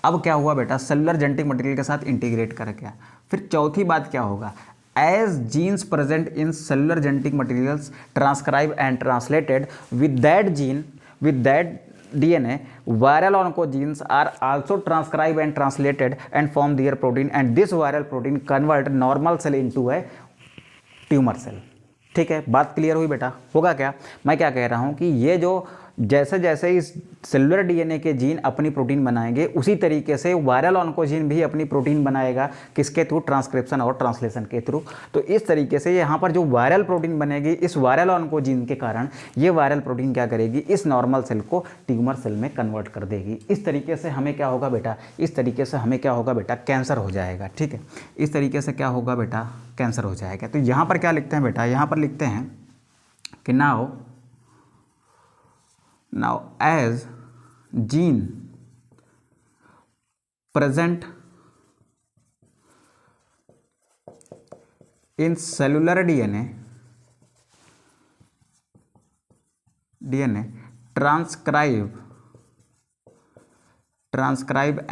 अब क्या हुआ बेटा, सेलुलर जेनेटिक मटेरियल के साथ इंटीग्रेट कर गया। फिर चौथी बात क्या होगा, as genes present in cellular genetic materials transcribe and translated with that DNA, viral oncogenes are also transcribed and translated and form their protein, and this viral protein convert normal cell into a tumour cell. ठीक है, बात क्लियर हुई बेटा। होगा क्या, मैं क्या कह रहा हूँ कि ये जो जैसे जैसे इस सेलुलर डीएनए के जीन अपनी प्रोटीन बनाएंगे, उसी तरीके से वायरल ऑन्कोजीन भी अपनी प्रोटीन बनाएगा। किसके थ्रू, ट्रांसक्रिप्शन और ट्रांसलेशन के थ्रू। तो इस तरीके से यहाँ पर जो वायरल प्रोटीन बनेगी, इस वायरल ऑन्कोजीन के कारण ये वायरल प्रोटीन क्या करेगी, इस नॉर्मल सेल को ट्यूमर सेल में कन्वर्ट कर देगी। इस तरीके से हमें क्या होगा बेटा, इस तरीके से हमें क्या होगा बेटा, कैंसर हो जाएगा। ठीक है, इस तरीके से क्या होगा बेटा, कैंसर हो जाएगा। तो यहाँ पर क्या लिखते हैं बेटा, यहाँ पर लिखते हैं कि now as gene present in cellular DNA transcribe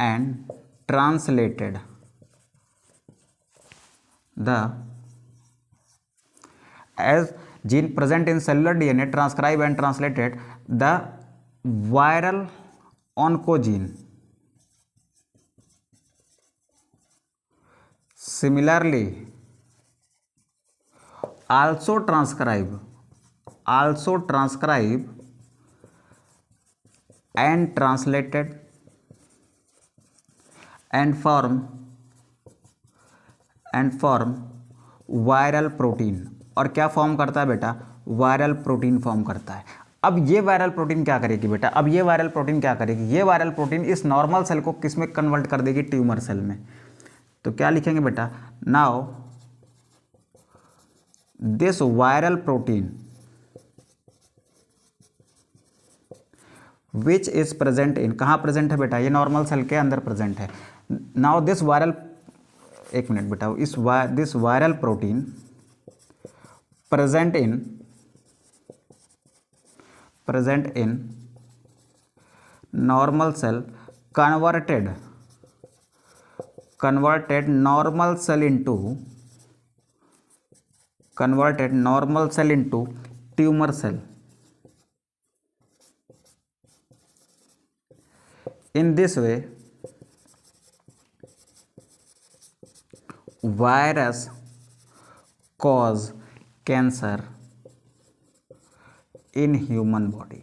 and translated as gene present in cellular DNA transcribe and translated the viral oncogene, similarly also transcribe and translated and form viral protein. और क्या फॉर्म करता है बेटा, वायरल प्रोटीन फॉर्म करता है। अब ये वायरल प्रोटीन क्या करेगी बेटा, अब ये वायरल प्रोटीन क्या करेगी, ये वायरल प्रोटीन इस नॉर्मल सेल को किस में कन्वर्ट कर देगी, ट्यूमर सेल में। तो क्या लिखेंगे बेटा, now this viral protein which is present in, कहाँ प्रेजेंट है बेटा, ये नॉर्मल सेल के अंदर प्रेजेंट है। नाउ दिस वायरल, एक मिनट बेटा, this viral protein present in normal cell converted normal cell into tumor cell। In this way virus cause cancer in human body.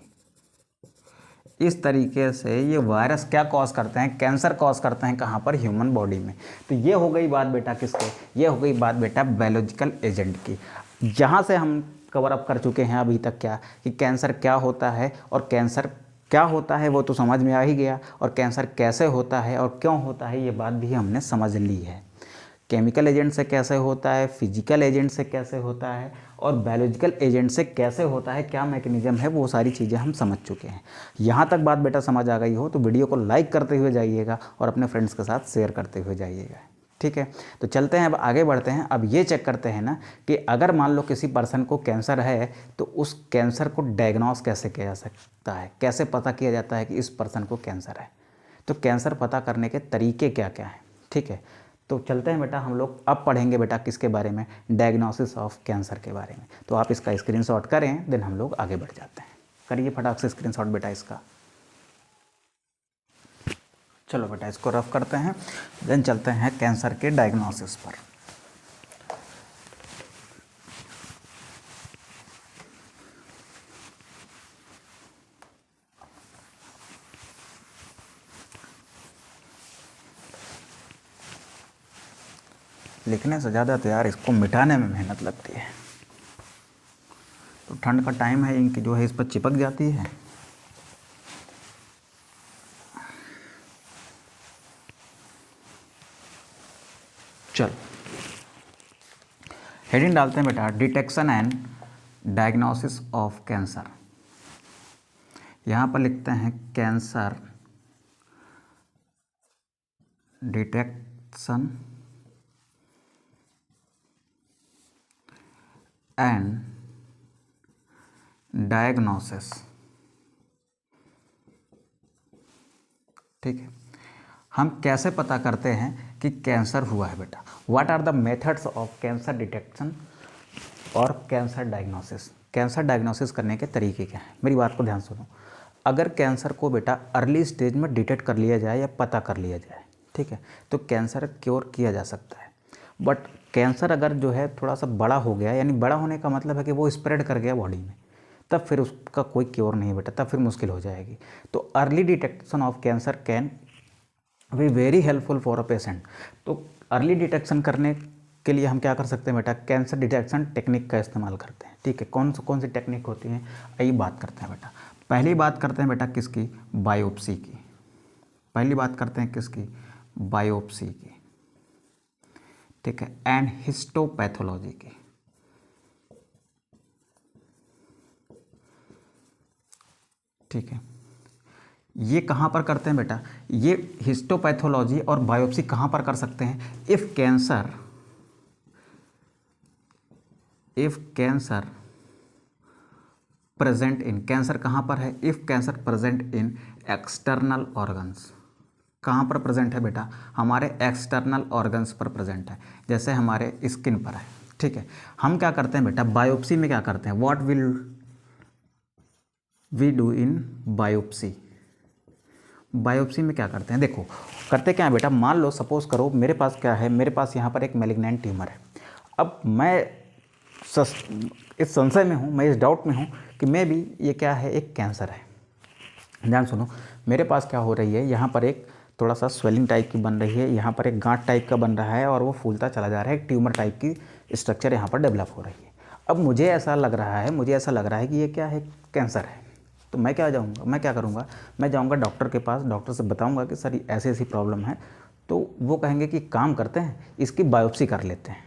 इस तरीके से ये वायरस क्या कॉज करते हैं, कैंसर कॉज करते हैं, कहाँ पर, ह्यूमन बॉडी में। तो ये हो गई बात बेटा किसके, ये हो गई बात बेटा बायोलॉजिकल एजेंट की। जहाँ से हम कवर अप कर चुके हैं अभी तक क्या, कि कैंसर क्या होता है और कैंसर क्या होता है वो तो समझ में आ ही गया, और कैंसर कैसे होता है और क्यों होता है ये बात भी हमने समझ ली है। केमिकल एजेंट से कैसे होता है, फिजिकल एजेंट से कैसे होता है, और बायोलॉजिकल एजेंट से कैसे होता है, क्या मैकेनिज्म है, वो सारी चीज़ें हम समझ चुके हैं। यहाँ तक बात बेटा समझ आ गई हो तो वीडियो को लाइक करते हुए जाइएगा और अपने फ्रेंड्स के साथ शेयर करते हुए जाइएगा। ठीक है, तो चलते हैं, अब आगे बढ़ते हैं। अब ये चेक करते हैं ना कि अगर मान लो किसी पर्सन को कैंसर है तो उस कैंसर को डायग्नोस कैसे किया जा सकता है, कैसे पता किया जाता है कि इस पर्सन को कैंसर है। तो कैंसर पता करने के तरीके क्या क्या हैं। ठीक है, तो चलते हैं बेटा, हम लोग अब पढ़ेंगे बेटा किसके बारे में, डायग्नोसिस ऑफ कैंसर के बारे में। तो आप इसका स्क्रीनशॉट करें, देन हम लोग आगे बढ़ जाते हैं। करिए फटाक से स्क्रीनशॉट बेटा इसका। चलो बेटा इसको रफ करते हैं, देन चलते हैं कैंसर के डायग्नोसिस पर। लिखने से ज़्यादा तो यार इसको मिटाने में मेहनत लगती है। तो ठंड का टाइम है, इंक जो है इस पर चिपक जाती है। चल हेडिंग डालते हैं बेटा, detection and diagnosis of cancer. यहाँ पर लिखते हैं कैंसर डिटेक्शन एंड डायग्नोसिस। ठीक है, हम कैसे पता करते हैं कि कैंसर हुआ है बेटा? What are the methods of cancer detection और कैंसर डायग्नोसिस? कैंसर डायग्नोसिस करने के तरीके क्या हैं? मेरी बात को ध्यान सुनो। अगर कैंसर को बेटा अर्ली स्टेज में डिटेक्ट कर लिया जाए या पता कर लिया जाए, ठीक है, तो कैंसर क्योर किया जा सकता है। बट कैंसर अगर जो है थोड़ा सा बड़ा हो गया, यानी बड़ा होने का मतलब है कि वो स्प्रेड कर गया बॉडी में, तब फिर उसका कोई क्योर नहीं बेटा, तब फिर मुश्किल हो जाएगी। तो early detection of cancer can we very helpful for a patient. तो अर्ली डिटेक्शन करने के लिए हम क्या कर सकते हैं बेटा? कैंसर डिटेक्शन टेक्निक का इस्तेमाल करते हैं। ठीक है, कौन सी टेक्निक होती है, यही बात करते हैं बेटा। पहली बात करते हैं बेटा किसकी? बायोप्सी की। पहली बात करते हैं किसकी? बायोप्सी की। ठीक है, एंड हिस्टोपैथोलॉजी की। ठीक है, ये कहाँ पर करते हैं बेटा? ये हिस्टोपैथोलॉजी और बायोप्सी कहाँ पर कर सकते हैं? If cancer present in, cancer कहाँ पर है? If cancer present in external organs. कहाँ पर प्रेजेंट है बेटा? हमारे एक्सटर्नल ऑर्गन्स पर प्रेजेंट है, जैसे हमारे स्किन पर है। ठीक है, हम क्या करते हैं बेटा बायोप्सी में? क्या करते हैं? What will we do in biopsy? Biopsy में क्या करते हैं? देखो करते क्या है बेटा, मान लो सपोज करो मेरे पास क्या है, मेरे पास यहाँ पर एक मैलिग्नेंट ट्यूमर है। अब मैं इस संशय में हूँ, मैं इस डाउट में हूँ कि मे भी ये क्या है, एक कैंसर है। ध्यान सुनो, मेरे पास क्या हो रही है, यहाँ पर एक थोड़ा सा स्वेलिंग टाइप की बन रही है, यहाँ पर एक गांठ टाइप का बन रहा है और वो फूलता चला जा रहा है, एक ट्यूमर टाइप की स्ट्रक्चर यहाँ पर डेवलप हो रही है। अब मुझे ऐसा लग रहा है कि ये क्या है, कैंसर है। तो मैं क्या करूँगा, मैं जाऊँगा डॉक्टर के पास, डॉक्टर से बताऊँगा कि सर ऐसी ऐसी प्रॉब्लम है। तो वो कहेंगे कि काम करते हैं, इसकी बायोप्सी कर लेते हैं।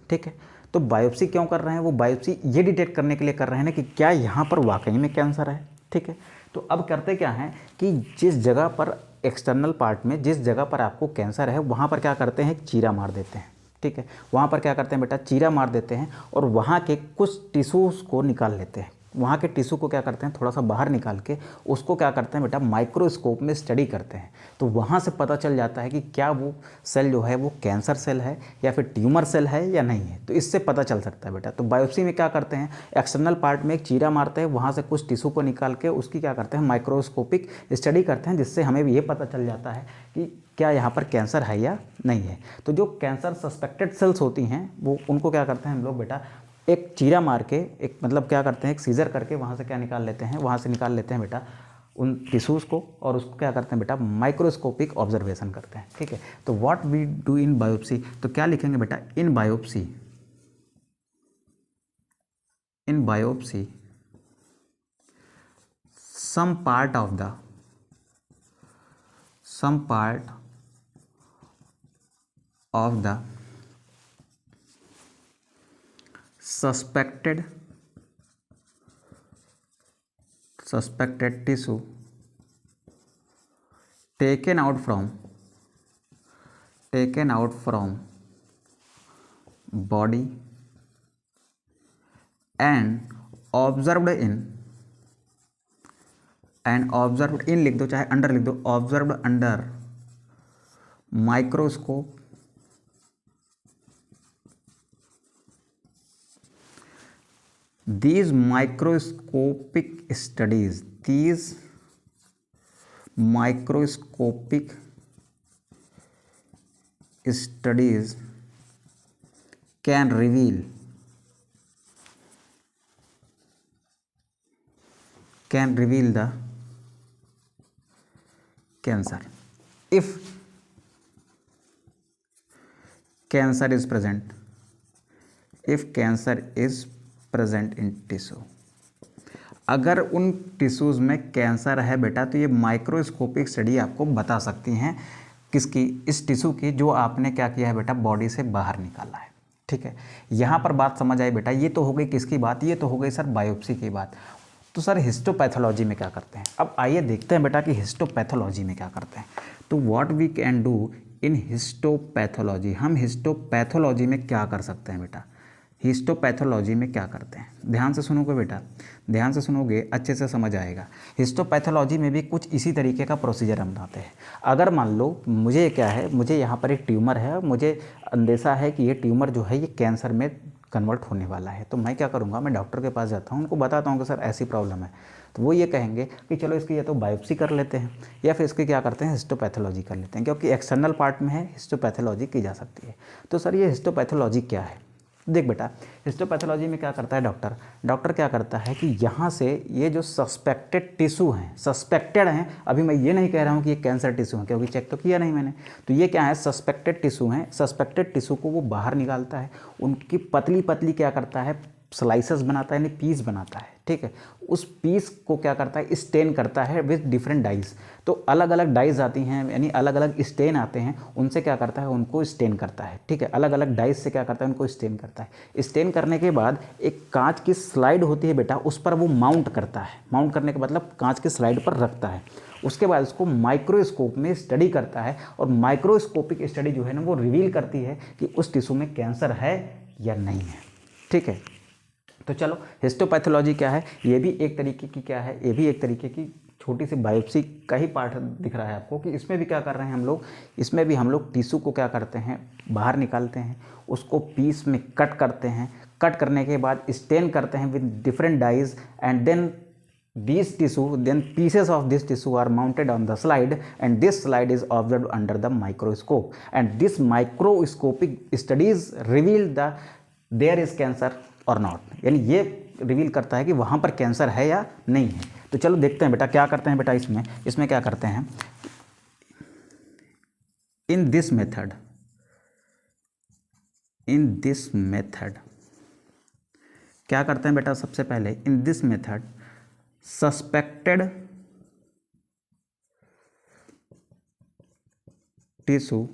ठीक है, तो बायोप्सी क्यों कर रहे हैं? वो बायोप्सी ये डिटेक्ट करने के लिए कर रहे हैं ना कि क्या यहाँ पर वाकई में कैंसर है। ठीक है, तो अब करते क्या हैं कि जिस जगह पर एक्सटर्नल पार्ट में जिस जगह पर आपको कैंसर है, वहाँ पर क्या करते हैं, चीरा मार देते हैं। ठीक है, वहाँ पर क्या करते हैं बेटा, चीरा मार देते हैं और वहाँ के कुछ टिश्यूज़ को निकाल लेते हैं। वहाँ के टिश्यू को क्या करते हैं, थोड़ा सा बाहर निकाल के उसको क्या करते हैं बेटा, माइक्रोस्कोप में स्टडी करते हैं। तो वहाँ से पता चल जाता है कि क्या वो सेल जो है वो कैंसर सेल है या फिर ट्यूमर सेल है या नहीं है। तो इससे पता चल सकता है बेटा। तो बायोप्सी में क्या करते हैं, एक्सटर्नल पार्ट में एक चीरा मारते हैं, वहाँ से कुछ टिश्यू को निकाल के उसकी क्या करते हैं, माइक्रोस्कोपिक स्टडी करते हैं, जिससे हमें ये पता चल जाता है कि क्या यहाँ पर कैंसर है या नहीं है। तो जो कैंसर सस्पेक्टेड सेल्स होती हैं वो उनको क्या करते हैं हम लोग बेटा, एक चीरा मार के, एक मतलब क्या करते हैं, एक सीजर करके वहाँ से क्या निकाल लेते हैं, वहाँ से निकाल लेते हैं बेटा उन टिश्यूज़ को और उसको क्या करते हैं बेटा, माइक्रोस्कोपिक ऑब्जर्वेशन करते हैं। ठीक है, तो what we do in biopsy, तो क्या लिखेंगे बेटा, in biopsy some part of the suspected tissue taken out from body and observed in लिख दो चाहे अंडर लिख दो, observed under microscope these microscopic studies can reveal the cancer. If cancer is present in tissue, अगर उन टिश्यूज़ में कैंसर है बेटा, तो ये माइक्रोस्कोपिक स्टडी आपको बता सकती हैं किसकी, इस टिश्यू की जो आपने क्या किया है बेटा, बॉडी से बाहर निकाला है। ठीक है, यहाँ पर बात समझ आई बेटा। ये तो हो गई किसकी बात, ये तो हो गई सर बायोप्सी की बात। तो सर हिस्टोपैथोलॉजी में क्या करते हैं, अब आइए देखते हैं बेटा कि हिस्टोपैथोलॉजी में क्या करते हैं। तो what we can do in histopathology, हम हिस्टोपैथोलॉजी में क्या कर सकते हैं बेटा, हिस्टोपैथोलॉजी में क्या करते हैं, ध्यान से सुनोगे बेटा, ध्यान से सुनोगे अच्छे से समझ आएगा। हिस्टोपैथोलॉजी में भी कुछ इसी तरीके का प्रोसीजर हम बनाते हैं। अगर मान लो मुझे क्या है, मुझे यहाँ पर एक ट्यूमर है, मुझे अंदेशा है कि ये ट्यूमर जो है ये कैंसर में कन्वर्ट होने वाला है, तो मैं क्या करूँगा, मैं डॉक्टर के पास जाता हूँ, उनको बताता हूँ कि सर ऐसी प्रॉब्लम है। तो वो ये कहेंगे कि चलो इसकी या तो बायोप्सी कर लेते हैं या फिर इसकी क्या करते हैं, हिस्टोपैथोलॉजी कर लेते हैं, क्योंकि एक्सटर्नल पार्ट में है, हिस्टोपैथोलॉजी की जा सकती है। तो सर ये हिस्टोपैथोलॉजी क्या है, देख बेटा, हिस्टोपैथोलॉजी में क्या करता है डॉक्टर, डॉक्टर क्या करता है कि यहाँ से ये जो सस्पेक्टेड टिश्यू हैं, सस्पेक्टेड हैं, अभी मैं ये नहीं कह रहा हूँ कि ये कैंसर टिश्यू है, क्योंकि चेक तो किया नहीं मैंने, तो ये क्या है, सस्पेक्टेड टिश्यू हैं, सस्पेक्टेड टिश्यू को वो बाहर निकालता है, उनकी पतली पतली क्या करता है, स्लाइसेस बनाता है, यानी पीस बनाता है। ठीक है, उस पीस को क्या करता है, स्टेन करता है विद डिफरेंट डाइज। तो अलग अलग डाइज आती हैं, यानी अलग अलग स्टेन आते हैं, उनसे क्या करता है, उनको स्टेन करता है। ठीक है, अलग अलग डाइज से क्या करता है, उनको स्टेन करता है। स्टेन करने के बाद एक कांच की स्लाइड होती है बेटा, उस पर वो माउंट करता है, माउंट करने का मतलब कांच की स्लाइड पर रखता है। उसके बाद उसको माइक्रोस्कोप में स्टडी करता है, और माइक्रोस्कोपिक स्टडी जो है ना वो रिवील करती है कि उस टिश्यू में कैंसर है या नहीं है। ठीक है, तो चलो हिस्टोपैथोलॉजी क्या है, ये भी एक तरीके की क्या है, ये भी एक तरीके की छोटी सी बायोप्सी का ही पार्ट दिख रहा है आपको, कि इसमें भी क्या कर रहे हैं हम लोग, इसमें भी हम लोग टिश्यू को क्या करते हैं, बाहर निकालते हैं, उसको पीस में कट करते हैं, कट करने के बाद स्टेन करते हैं with different dyes, and then these tissue, then pieces of this tissue are mounted on the slide, and this slide is observed under the microscope, and this microscopic studies reveal the there is cancer or not, यानी ये रिवील करता है कि वहाँ पर कैंसर है या नहीं है। तो चलो देखते हैं बेटा क्या करते हैं बेटा, इसमें क्या करते हैं, इन दिस मेथड क्या करते हैं बेटा, सबसे पहले इन this method suspected tissue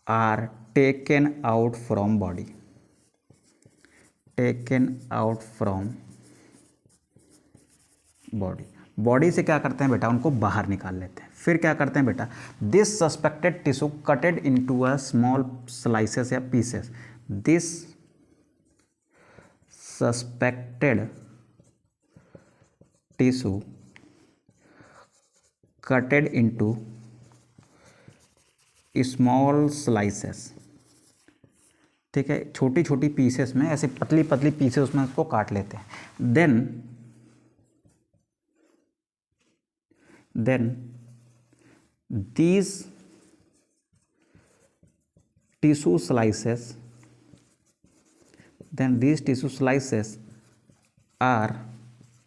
are taken out from body, body से क्या करते हैं बेटा, उनको बाहर निकाल लेते हैं। फिर क्या करते हैं बेटा, this suspected tissue cutted into a small slices या pieces, this suspected tissue cutted into small slices. ठीक है, छोटी छोटी पीसेस में, ऐसे पतली पतली पीसेस में उसको काट लेते हैं। Then these tissue slices are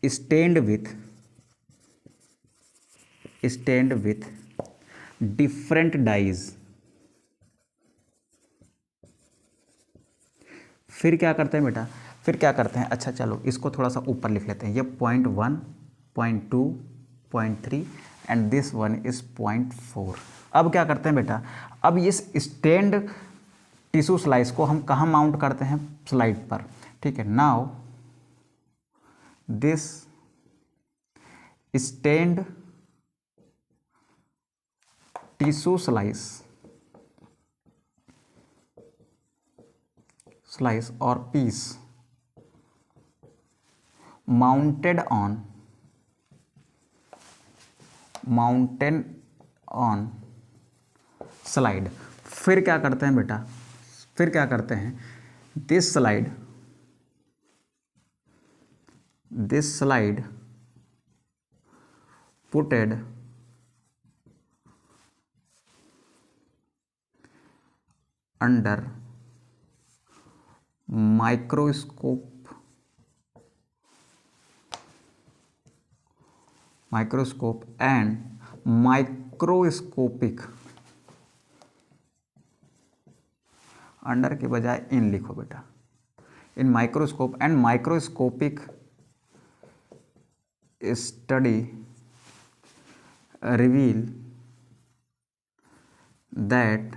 stained with different dyes। फिर क्या करते हैं बेटा, फिर क्या करते हैं, अच्छा चलो इसको थोड़ा सा ऊपर लिख लेते हैं, ये 0.1, 0.2, 0.3 एंड दिस वन इज 0.4। अब क्या करते हैं बेटा, अब इस स्टेन्ड टिश्यू स्लाइस को हम कहाँ माउंट करते हैं, स्लाइड पर। ठीक है, now this stained tissue slice or piece mounted on slide। फिर क्या करते हैं बेटा, फिर क्या करते हैं, this slide putted under microscope and microscopic, under के बजाय इन लिखो बेटा, in microscope and microscopic study reveal that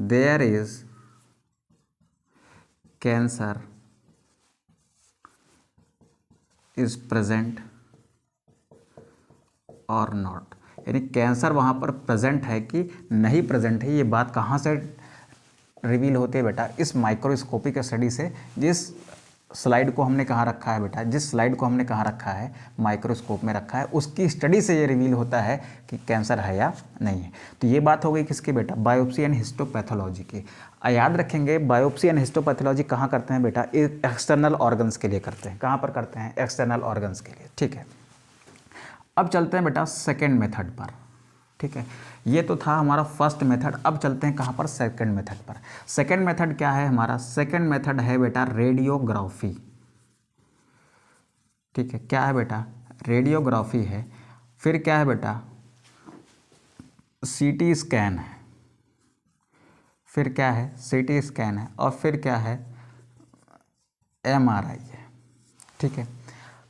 there is cancer is present और नॉट, यानी कैंसर वहाँ पर प्रेजेंट है कि नहीं प्रेजेंट है, ये बात कहाँ से रिवील होती है बेटा, इस माइक्रोस्कोपिक स्टडी से। जिस स्लाइड को हमने कहाँ रखा है बेटा, जिस स्लाइड को हमने कहाँ रखा है, माइक्रोस्कोप में रखा है, उसकी स्टडी से ये रिवील होता है कि कैंसर है या नहीं है। तो ये बात हो गई किसकी बेटा, बायोप्सी एंड हिस्टोपैथोलॉजी की। याद रखेंगे बायोप्सी एंड हिस्टोपैथोलॉजी कहाँ करते हैं बेटा, एक्सटर्नल ऑर्गन्स के लिए करते हैं। कहाँ पर करते हैं, एक्सटर्नल ऑर्गन्स के लिए, ठीक है। अब चलते हैं बेटा सेकेंड मेथड पर, ठीक है। ये तो था हमारा फर्स्ट मेथड, अब चलते हैं कहाँ पर, सेकंड मेथड पर। सेकंड मेथड क्या है हमारा, सेकंड मेथड है बेटा रेडियोग्राफी, ठीक है। क्या है बेटा, रेडियोग्राफी है। फिर क्या है बेटा, सीटी स्कैन है। फिर क्या है, सीटी स्कैन है। और फिर क्या है, एमआरआई है, ठीक है।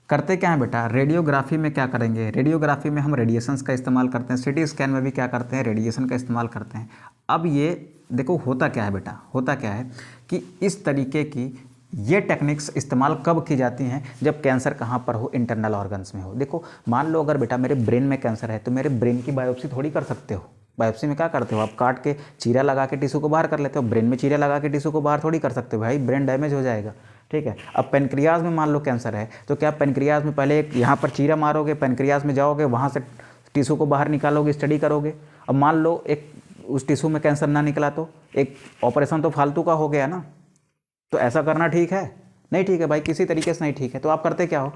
करते क्या है बेटा, रेडियोग्राफी में क्या करेंगे, रेडियोग्राफी में हम रेडिएशंस का इस्तेमाल करते हैं, सिटी स्कैन में भी क्या करते हैं, रेडिएशन का इस्तेमाल करते हैं। अब ये देखो होता क्या है बेटा, होता क्या है कि इस तरीके की ये टेक्निक्स इस्तेमाल कब की जाती हैं, जब कैंसर कहाँ पर हो, इंटरनल ऑर्गन्स में हो। देखो मान लो अगर बेटा मेरे ब्रेन में कैंसर है तो मेरे ब्रेन की बायोप्सी थोड़ी कर सकते हो। बायोप्सी में क्या करते हो आप, काट के चीरा लगा के टिश्यू को बाहर कर लेते हो। ब्रेन में चीरा लगा के टिश्यू को बाहर थोड़ी कर सकते हो भाई, ब्रेन डैमेज हो जाएगा, ठीक है। अब पेनक्रियाज में मान लो कैंसर है तो क्या पेनक्रियाज में पहले एक यहाँ पर चीरा मारोगे, पेनक्रियाज में जाओगे, वहाँ से टिश्यू को बाहर निकालोगे, स्टडी करोगे। अब मान लो एक उस टिश्यू में कैंसर ना निकला तो एक ऑपरेशन तो फालतू का हो गया ना। तो ऐसा करना ठीक है, नहीं ठीक है भाई, किसी तरीके से नहीं ठीक है। तो आप करते क्या हो,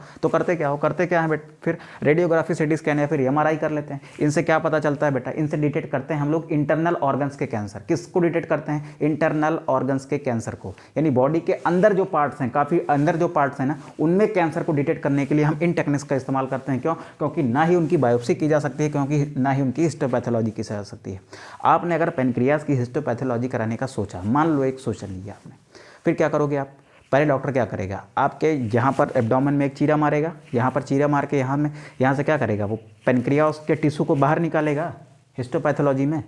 करते क्या है बेटा, फिर रेडियोग्राफी, सिटी स्कैन या फिर एमआरआई कर लेते हैं। इनसे क्या पता चलता है बेटा, इनसे डिटेक्ट करते हैं हम लोग इंटरनल ऑर्गन्स के कैंसर। किसको डिटेक्ट करते हैं, इंटरनल ऑर्गन्स के कैंसर को, यानी बॉडी के अंदर जो पार्ट्स हैं, काफ़ी अंदर जो पार्ट्स हैं ना, उनमें कैंसर को डिटेक्ट करने के लिए हम इन टेक्निक्स का इस्तेमाल करते हैं। क्यों, क्योंकि ना ही उनकी बायोप्सी की जा सकती है, क्योंकि ना ही उनकी हिस्टोपैथोलॉजी की जा सकती है। आपने अगर पेनक्रियाज की हिस्टोपैथोलॉजी कराने का सोचा, मान लो एक सोचा लिया आपने, फिर क्या करोगे आप, पहले डॉक्टर क्या करेगा, आपके यहाँ पर एब्डोमेन में एक चीरा मारेगा, यहाँ पर चीरा मार के यहाँ से क्या करेगा, वो पेनक्रियास के टिश्यू को बाहर निकालेगा हिस्टोपैथोलॉजी में।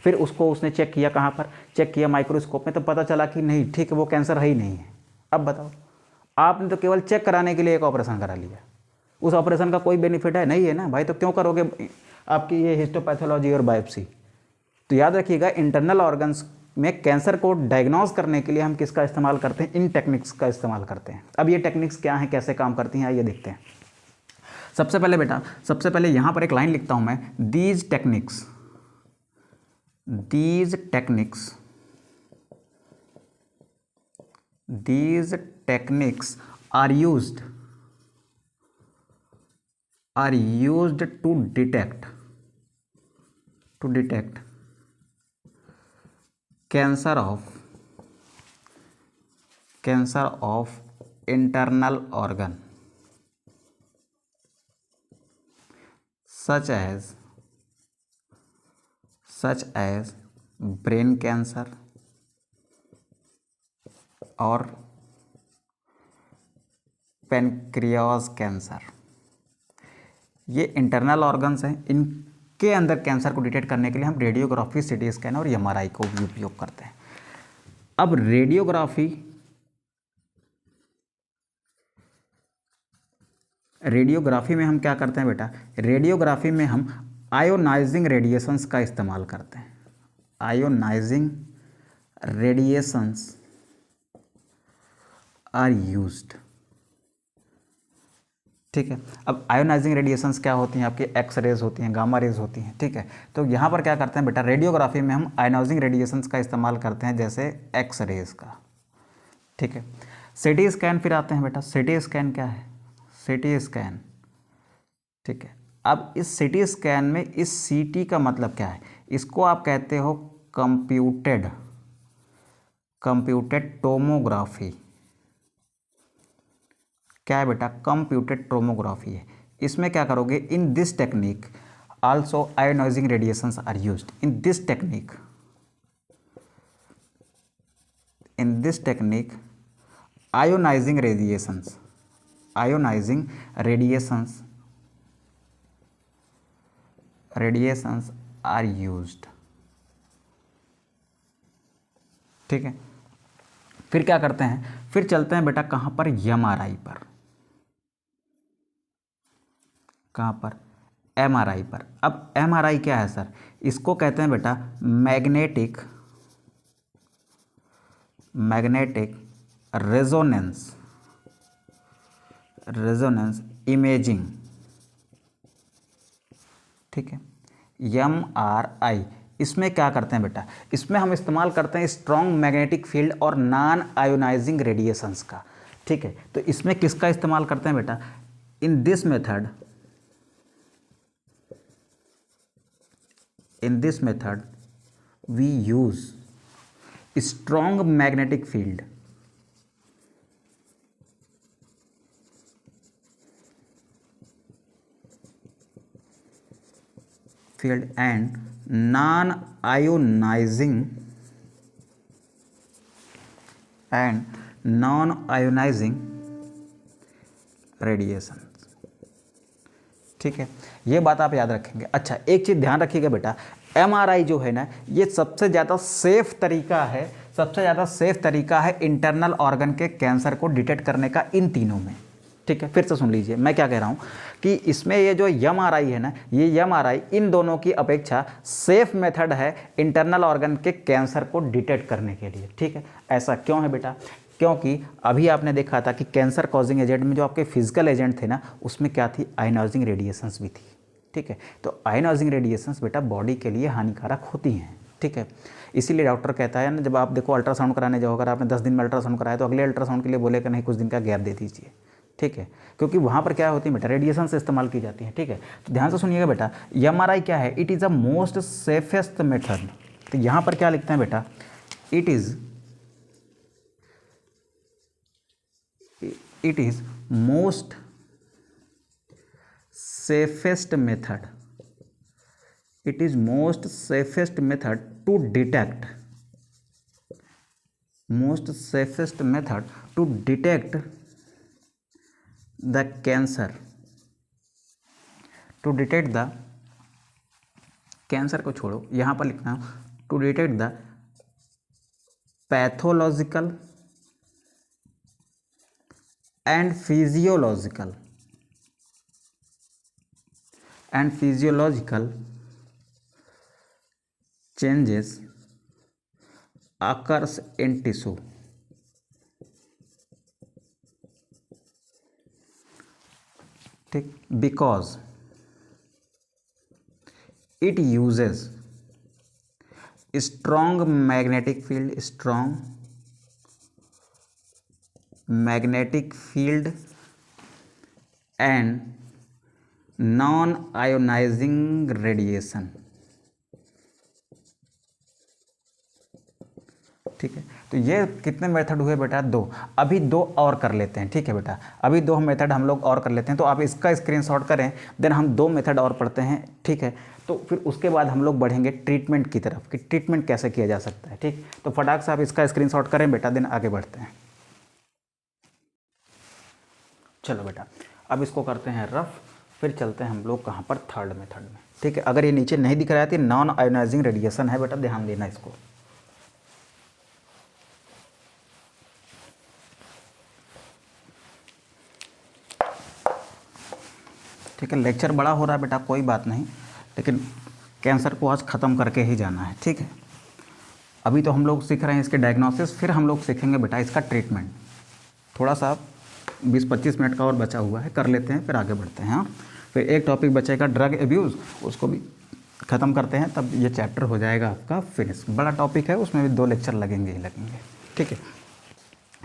फिर उसको उसने चेक किया, कहाँ पर चेक किया, माइक्रोस्कोप में, तो पता चला कि नहीं ठीक है, वो कैंसर है ही नहीं है। अब बताओ, आपने तो केवल चेक कराने के लिए एक ऑपरेशन करा लिया, उस ऑपरेशन का कोई बेनिफिट है नहीं है ना भाई, तो क्यों करोगे आपकी ये हिस्टोपैथोलॉजी और बायोप्सी। तो याद रखिएगा इंटरनल ऑर्गन्स में कैंसर को डायग्नोज करने के लिए हम किसका इस्तेमाल करते हैं, इन टेक्निक्स का इस्तेमाल करते हैं। अब ये टेक्निक्स क्या हैं, कैसे काम करती हैं, आइए देखते हैं। सबसे पहले बेटा, सबसे पहले यहाँ पर एक लाइन लिखता हूँ मैं, these techniques are used to detect cancer of internal organ such as brain cancer और पेनक्रियाज कैंसर। ये इंटरनल ऑर्गन्स हैं, इनके अंदर कैंसर को डिटेक्ट करने के लिए हम रेडियोग्राफी, सिटी स्कैन और एमआरआई को भी उपयोग करते हैं। अब रेडियोग्राफी में हम क्या करते हैं बेटा, रेडियोग्राफी में हम आयोनाइजिंग रेडिएशंस का इस्तेमाल करते हैं। आयोनाइजिंग रेडिएशंस आर यूज्ड, ठीक है। अब आयोनाइजिंग रेडिएशंस क्या होती हैं, आपकी एक्स रेज होती हैं, गामा रेज होती हैं, ठीक है। तो यहाँ पर क्या करते हैं बेटा, रेडियोग्राफी में हम आयोनाइजिंग रेडिएशंस का इस्तेमाल करते हैं, जैसे एक्स रेज का, ठीक है। सिटी स्कैन फिर आते हैं बेटा, सिटी स्कैन क्या है, सिटी स्कैन, ठीक है। अब इस सिटी स्कैन में इस सीटी का मतलब क्या है, इसको आप कहते हो कंप्यूटेड टोमोग्राफी। क्या है बेटा, कंप्यूटेड टोमोग्राफी है। इसमें क्या करोगे, in this technique also ionizing radiations are used. In this technique ionizing radiations are used. ठीक है। फिर क्या करते हैं, फिर चलते हैं बेटा कहाँ पर, एमआरआई पर। कहाँ पर, एमआरआई पर। अब एमआरआई क्या है सर, इसको कहते हैं बेटा मैग्नेटिक रेजोनेंस इमेजिंग। ठीक है, एमआरआई। इसमें क्या करते हैं बेटा, इसमें हम इस्तेमाल करते हैं स्ट्रॉन्ग मैग्नेटिक फील्ड और नॉन आयोनाइजिंग रेडिएशंस का। ठीक है, तो इसमें किसका इस्तेमाल करते हैं बेटा, in this method we use strong magnetic field and non ionizing radiation. ठीक है, ये बात आप याद रखेंगे। अच्छा, एक चीज़ ध्यान रखिएगा बेटा, एमआरआई जो है ना, ये सबसे ज़्यादा सेफ तरीका है इंटरनल ऑर्गन के कैंसर को डिटेक्ट करने का इन तीनों में। ठीक है, फिर से सुन लीजिए मैं क्या कह रहा हूँ कि इसमें ये जो एमआरआई है ना, ये एमआरआई इन दोनों की अपेक्षा सेफ मेथड है इंटरनल ऑर्गन के कैंसर को डिटेक्ट करने के लिए। ठीक है, ऐसा क्यों है बेटा, क्योंकि अभी आपने देखा था कि कैंसर कॉजिंग एजेंट में जो आपके फिजिकल एजेंट थे ना, उसमें क्या थी, आयनाइजिंग रेडिएशंस भी थी। ठीक है, तो आयनाइजिंग रेडिएशंस बेटा बॉडी के लिए हानिकारक होती हैं। ठीक है, इसीलिए डॉक्टर कहता है ना, जब आप देखो अल्ट्रासाउंड कराने जाओ, अगर आपने 10 दिन में अल्ट्रासाउंड कराया तो अगले अल्ट्रासाउंड के लिए बोलेगा नहीं, कुछ दिन का गैप दे दीजिए। ठीक है, क्योंकि वहाँ पर क्या होती है बेटा, रेडिएशन से इस्तेमाल की जाती है। ठीक है, तो ध्यान से सुनिएगा बेटा, एमआरआई क्या है, it is a most safest method. तो यहाँ पर क्या लिखते हैं बेटा, it is most safest method to detect the cancer को छोड़ो, यहां पर लिखना to detect the pathological and physiological changes occurs in tissue। ठीक, because it uses strong magnetic field and non ionizing radiation. ठीक है, तो ये कितने मेथड हुए बेटा, 2। अभी 2 और कर लेते हैं। ठीक है बेटा, अभी 2 मेथड हम लोग और कर लेते हैं, तो आप इसका स्क्रीनशॉट करें, देन हम 2 मेथड और पढ़ते हैं। ठीक है, तो फिर उसके बाद हम लोग बढ़ेंगे ट्रीटमेंट की तरफ कि ट्रीटमेंट कैसे किया जा सकता है। ठीक, तो फटाक से आप इसका स्क्रीनशॉट करें बेटा, देन आगे बढ़ते हैं। चलो बेटा, अब इसको करते हैं रफ, फिर चलते हैं हम लोग कहाँ पर, थर्ड मेथड में। ठीक है, अगर ये नीचे नहीं दिख रहा है तो नॉन आयोनाइजिंग रेडिएशन है बेटा, ध्यान देना इसको। ठीक है, लेक्चर बड़ा हो रहा है बेटा, कोई बात नहीं, लेकिन कैंसर को आज ख़त्म करके ही जाना है। ठीक है, अभी तो हम लोग सीख रहे हैं इसके डायग्नोसिस, फिर हम लोग सीखेंगे बेटा इसका ट्रीटमेंट। थोड़ा सा 20-25 मिनट का और बचा हुआ है, कर लेते हैं, फिर आगे बढ़ते हैं। हाँ, फिर एक टॉपिक बचेगा ड्रग एब्यूज़, उसको भी ख़त्म करते हैं, तब ये चैप्टर हो जाएगा आपका फिनिश। बड़ा टॉपिक है, उसमें भी 2 लेक्चर लगेंगे ही लगेंगे। ठीक है,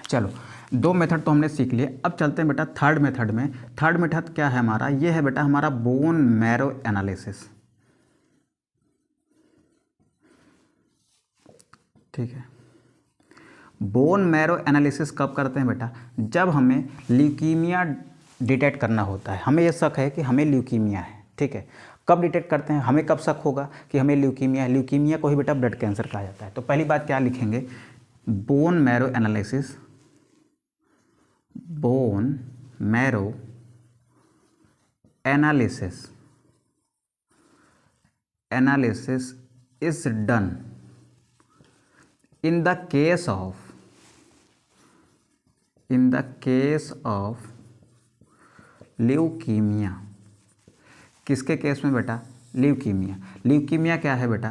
चलो 2 मेथड तो हमने सीख लिए, अब चलते हैं बेटा थर्ड मेथड में। थर्ड मेथड क्या है हमारा, ये है बेटा हमारा बोन मैरो एनालिसिस। ठीक है, बोन मैरो एनालिसिस कब करते हैं बेटा, जब हमें ल्यूकीमिया डिटेक्ट करना होता है, हमें ये शक है कि हमें ल्यूकीमिया है। ठीक है, कब डिटेक्ट करते हैं, हमें कब शक होगा कि हमें ल्यूकीमिया है, ल्यूकीमिया को ही बेटा ब्लड कैंसर कहा जाता है। तो पहली बात क्या लिखेंगे, bone marrow analysis is done in the case of leukaemia, किसके केस में बेटा? ल्यूकीमिया। ल्यूकीमिया क्या है बेटा?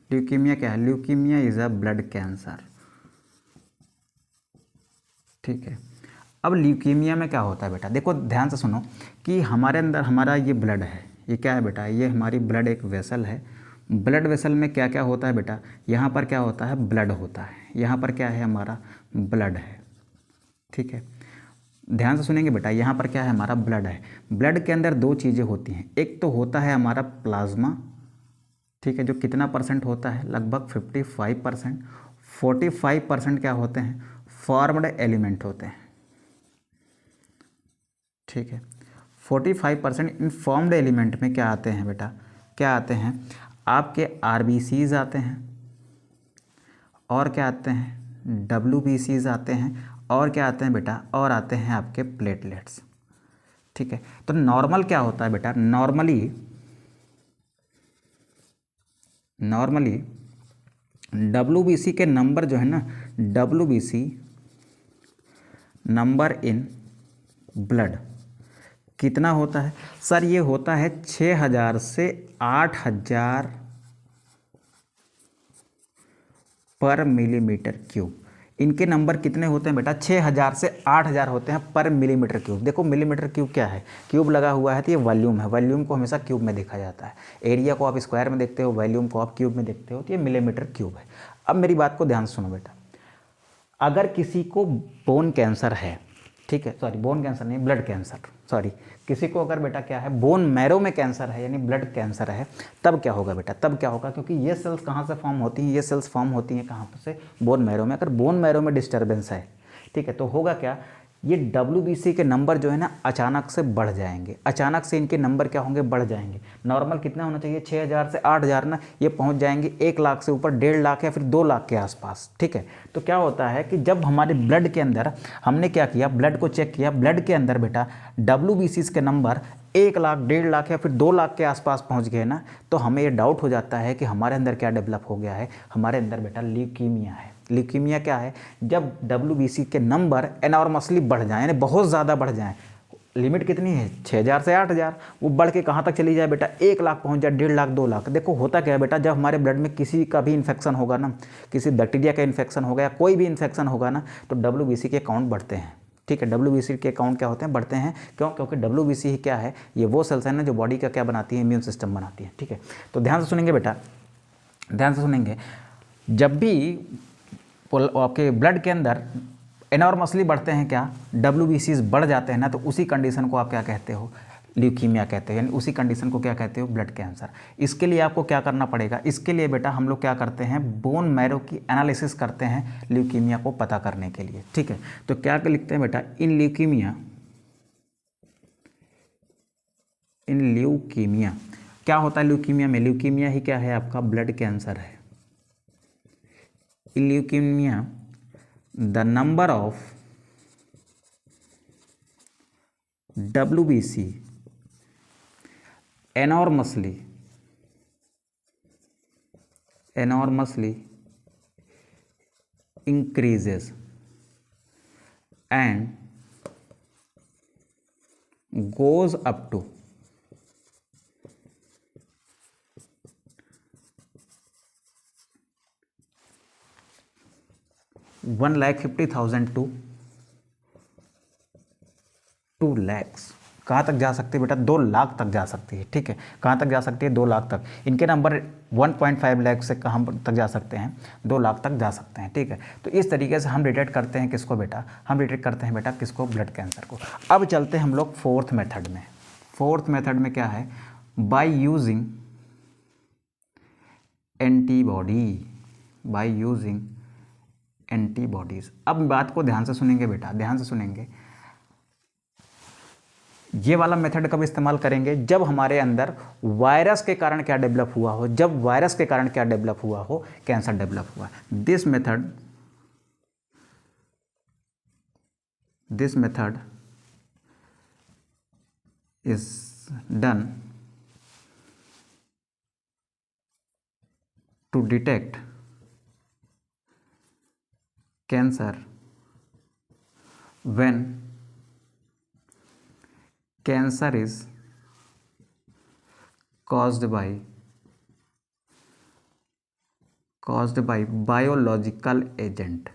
ल्यूकीमिया क्या है? Leukaemia is a blood cancer. ठीक है, अब ल्यूकीमिया में क्या होता है बेटा? देखो ध्यान से सुनो कि हमारे अंदर हमारा ये ब्लड है, ये क्या है बेटा? ये हमारी ब्लड एक वेसल है। ब्लड वेसल में क्या क्या होता है बेटा? यहाँ पर क्या होता है? ब्लड होता है। यहाँ पर क्या है? हमारा ब्लड है। ठीक है, ध्यान से सुनेंगे बेटा, यहाँ पर क्या है? हमारा ब्लड है। ब्लड के अंदर दो चीज़ें होती हैं, एक तो होता है हमारा प्लाज्मा, ठीक है, जो कितना परसेंट होता है? लगभग 55%। 45% क्या होते हैं? फॉर्म्ड एलिमेंट होते हैं। ठीक है, 45% इन फॉर्म्ड एलिमेंट में क्या आते हैं बेटा? क्या आते हैं? आपके आरबीसीज आते हैं, और क्या आते हैं? डब्ल्यूबीसीज आते हैं, और क्या आते हैं बेटा? और आते हैं आपके प्लेटलेट्स। ठीक है, तो नॉर्मल क्या होता है बेटा? नॉर्मली डब्ल्यूबीसी के नंबर जो है ना, डब्ल्यूबीसी नंबर इन ब्लड कितना होता है? सर ये होता है 6000 से 8000 पर मिलीमीटर क्यूब। इनके नंबर कितने होते हैं बेटा? 6000 से 8000 होते हैं पर मिलीमीटर क्यूब। देखो मिलीमीटर क्यूब क्या है? क्यूब लगा हुआ है तो ये वॉल्यूम है। वॉल्यूम को हमेशा क्यूब में देखा जाता है। एरिया को आप स्क्वायर में देखते हो, वॉल्यूम को आप क्यूब में देखते हो, तो ये मिलीमीटर क्यूब है। अब मेरी बात को ध्यान से सुनो बेटा, अगर किसी को बोन कैंसर है, ठीक है, सॉरी बोन कैंसर नहीं, ब्लड कैंसर, सॉरी, किसी को अगर बेटा क्या है? बोन मैरो में कैंसर है, यानी ब्लड कैंसर है, तब क्या होगा बेटा? तब क्या होगा? क्योंकि ये सेल्स कहाँ से फॉर्म होती हैं? ये सेल्स फॉर्म होती हैं कहाँ से? बोन मैरो में। अगर बोन मैरो में डिस्टर्बेंस है, ठीक है, तो होगा क्या? ये डब्ल्यूबीसी के नंबर जो है ना अचानक से बढ़ जाएंगे। अचानक से इनके नंबर क्या होंगे? बढ़ जाएंगे। नॉर्मल कितना होना चाहिए? 6000 से 8000 ना, ये पहुंच जाएंगे 1 लाख से ऊपर, 1.5 लाख या फिर 2 लाख के आसपास। ठीक है, तो क्या होता है कि जब हमारे ब्लड के अंदर हमने क्या किया? ब्लड को चेक किया, ब्लड के अंदर बेटा डब्ल्यूबीसी के नंबर 1 लाख, 1.5 लाख या फिर 2 लाख के आसपास पहुंच गए ना, तो हमें ये डाउट हो जाता है कि हमारे अंदर क्या डेवलप हो गया है? हमारे अंदर बेटा ल्यूकीमिया है। ल्यूकीमिया क्या है? जब डब्ल्यूबीसी के नंबर एनॉर्मसली बढ़ जाएं, यानी बहुत ज़्यादा बढ़ जाएं। लिमिट कितनी है? 6000 से 8000। वो बढ़ के कहाँ तक चली जाए बेटा? 1 लाख पहुँच जाए, 1.5 लाख, 2 लाख। देखो होता क्या है बेटा, जब हमारे ब्लड में किसी का भी इन्फेक्शन होगा ना, किसी बैक्टीरिया का इन्फेक्शन होगा या कोई भी इन्फेक्शन होगा ना, तो डब्ल्यूबीसी के काउंट बढ़ते हैं। ठीक है, डब्ल्यूबीसी के काउंट क्या होते हैं? बढ़ते हैं। क्यों? क्योंकि डब्ल्यूबीसी ही क्या है? ये वो सेल्स है ना जो बॉडी का क्या बनाती है? इम्यून सिस्टम बनाती है। ठीक है, तो ध्यान से सुनेंगे बेटा, ध्यान से सुनेंगे। जब भी आपके ब्लड के अंदर एनॉर्मसली बढ़ते हैं क्या? डब्ल्यूबीसीज बढ़ जाते हैं ना, तो उसी कंडीशन को आप क्या कहते हो? ल्यूकीमिया कहते हैं। यानी उसी कंडीशन को क्या कहते हो? Blood cancer. इसके लिए आपको क्या करना पड़ेगा? इसके लिए बेटा हम लोग क्या करते हैं? बोन मैरो की एनालिसिस करते हैं ल्यूकीमिया को पता करने के लिए। ठीक है, तो क्या लिखते हैं बेटा? इन ल्यूकीमिया क्या होता है? ल्यूकीमिया में, ल्यूकीमिया ही क्या है? आपका ब्लड कैंसर है। In leukaemia the number of WBC enormously increases and goes up to 1,50,000 to 2 lakhs। कहाँ तक जा सकती है बेटा? 2 लाख तक जा सकती है। ठीक है, कहाँ तक जा सकती है? 2 लाख तक। इनके नंबर 1.5 लाख से कहाँ तक जा सकते हैं? 2 लाख तक जा सकते हैं। ठीक है, तो इस तरीके से हम डिटेक्ट करते हैं किसको बेटा? हम डिटेक्ट करते हैं बेटा किसको? ब्लड कैंसर को। अब चलते हैं हम लोग फोर्थ मेथड में। फोर्थ मेथड में क्या है? By using antibodies. अब बात को ध्यान से सुनेंगे बेटा, ध्यान से सुनेंगे। ये वाला मेथड कब इस्तेमाल करेंगे? जब हमारे अंदर वायरस के कारण क्या डेवलप हुआ हो, जब वायरस के कारण क्या डेवलप हुआ हो? कैंसर डेवलप हुआ। This method is done to detect cancer when cancer is caused by biological agent.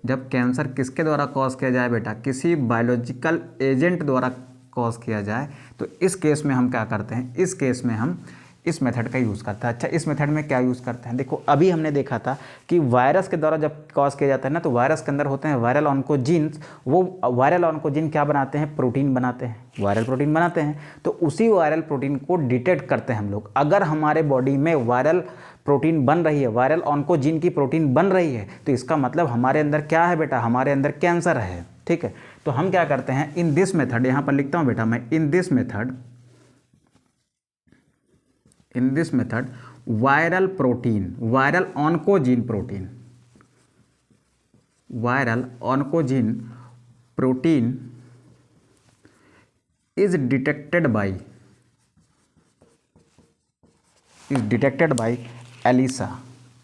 जब कैंसर किसके द्वारा कॉज किया जाए बेटा, किसी बायोलॉजिकल एजेंट द्वारा कॉज किया जाए, तो इस केस में हम क्या करते हैं, इस केस में हम इस मेथड का यूज़ करते हैं। अच्छा, इस मेथड में क्या यूज़ करते हैं, देखो अभी हमने देखा था कि वायरस के द्वारा जब कॉज किया जाता है ना, तो वायरस के अंदर होते हैं वायरल ऑन्कोजीन्स। वो वायरल ऑन्कोजीन क्या बनाते हैं, प्रोटीन बनाते हैं, वायरल प्रोटीन बनाते हैं। तो उसी वायरल प्रोटीन को डिटेक्ट करते हैं हम लोग। अगर हमारे बॉडी में वायरल प्रोटीन बन रही है, वायरल ऑन्कोजीन की प्रोटीन बन रही है, तो इसका मतलब हमारे अंदर क्या है बेटा, हमारे अंदर कैंसर है। ठीक है, तो हम क्या करते हैं, इन दिस मेथड, यहाँ पर लिखता हूँ बेटा मैं, in this method viral protein, viral oncogene protein is detected by ELISA.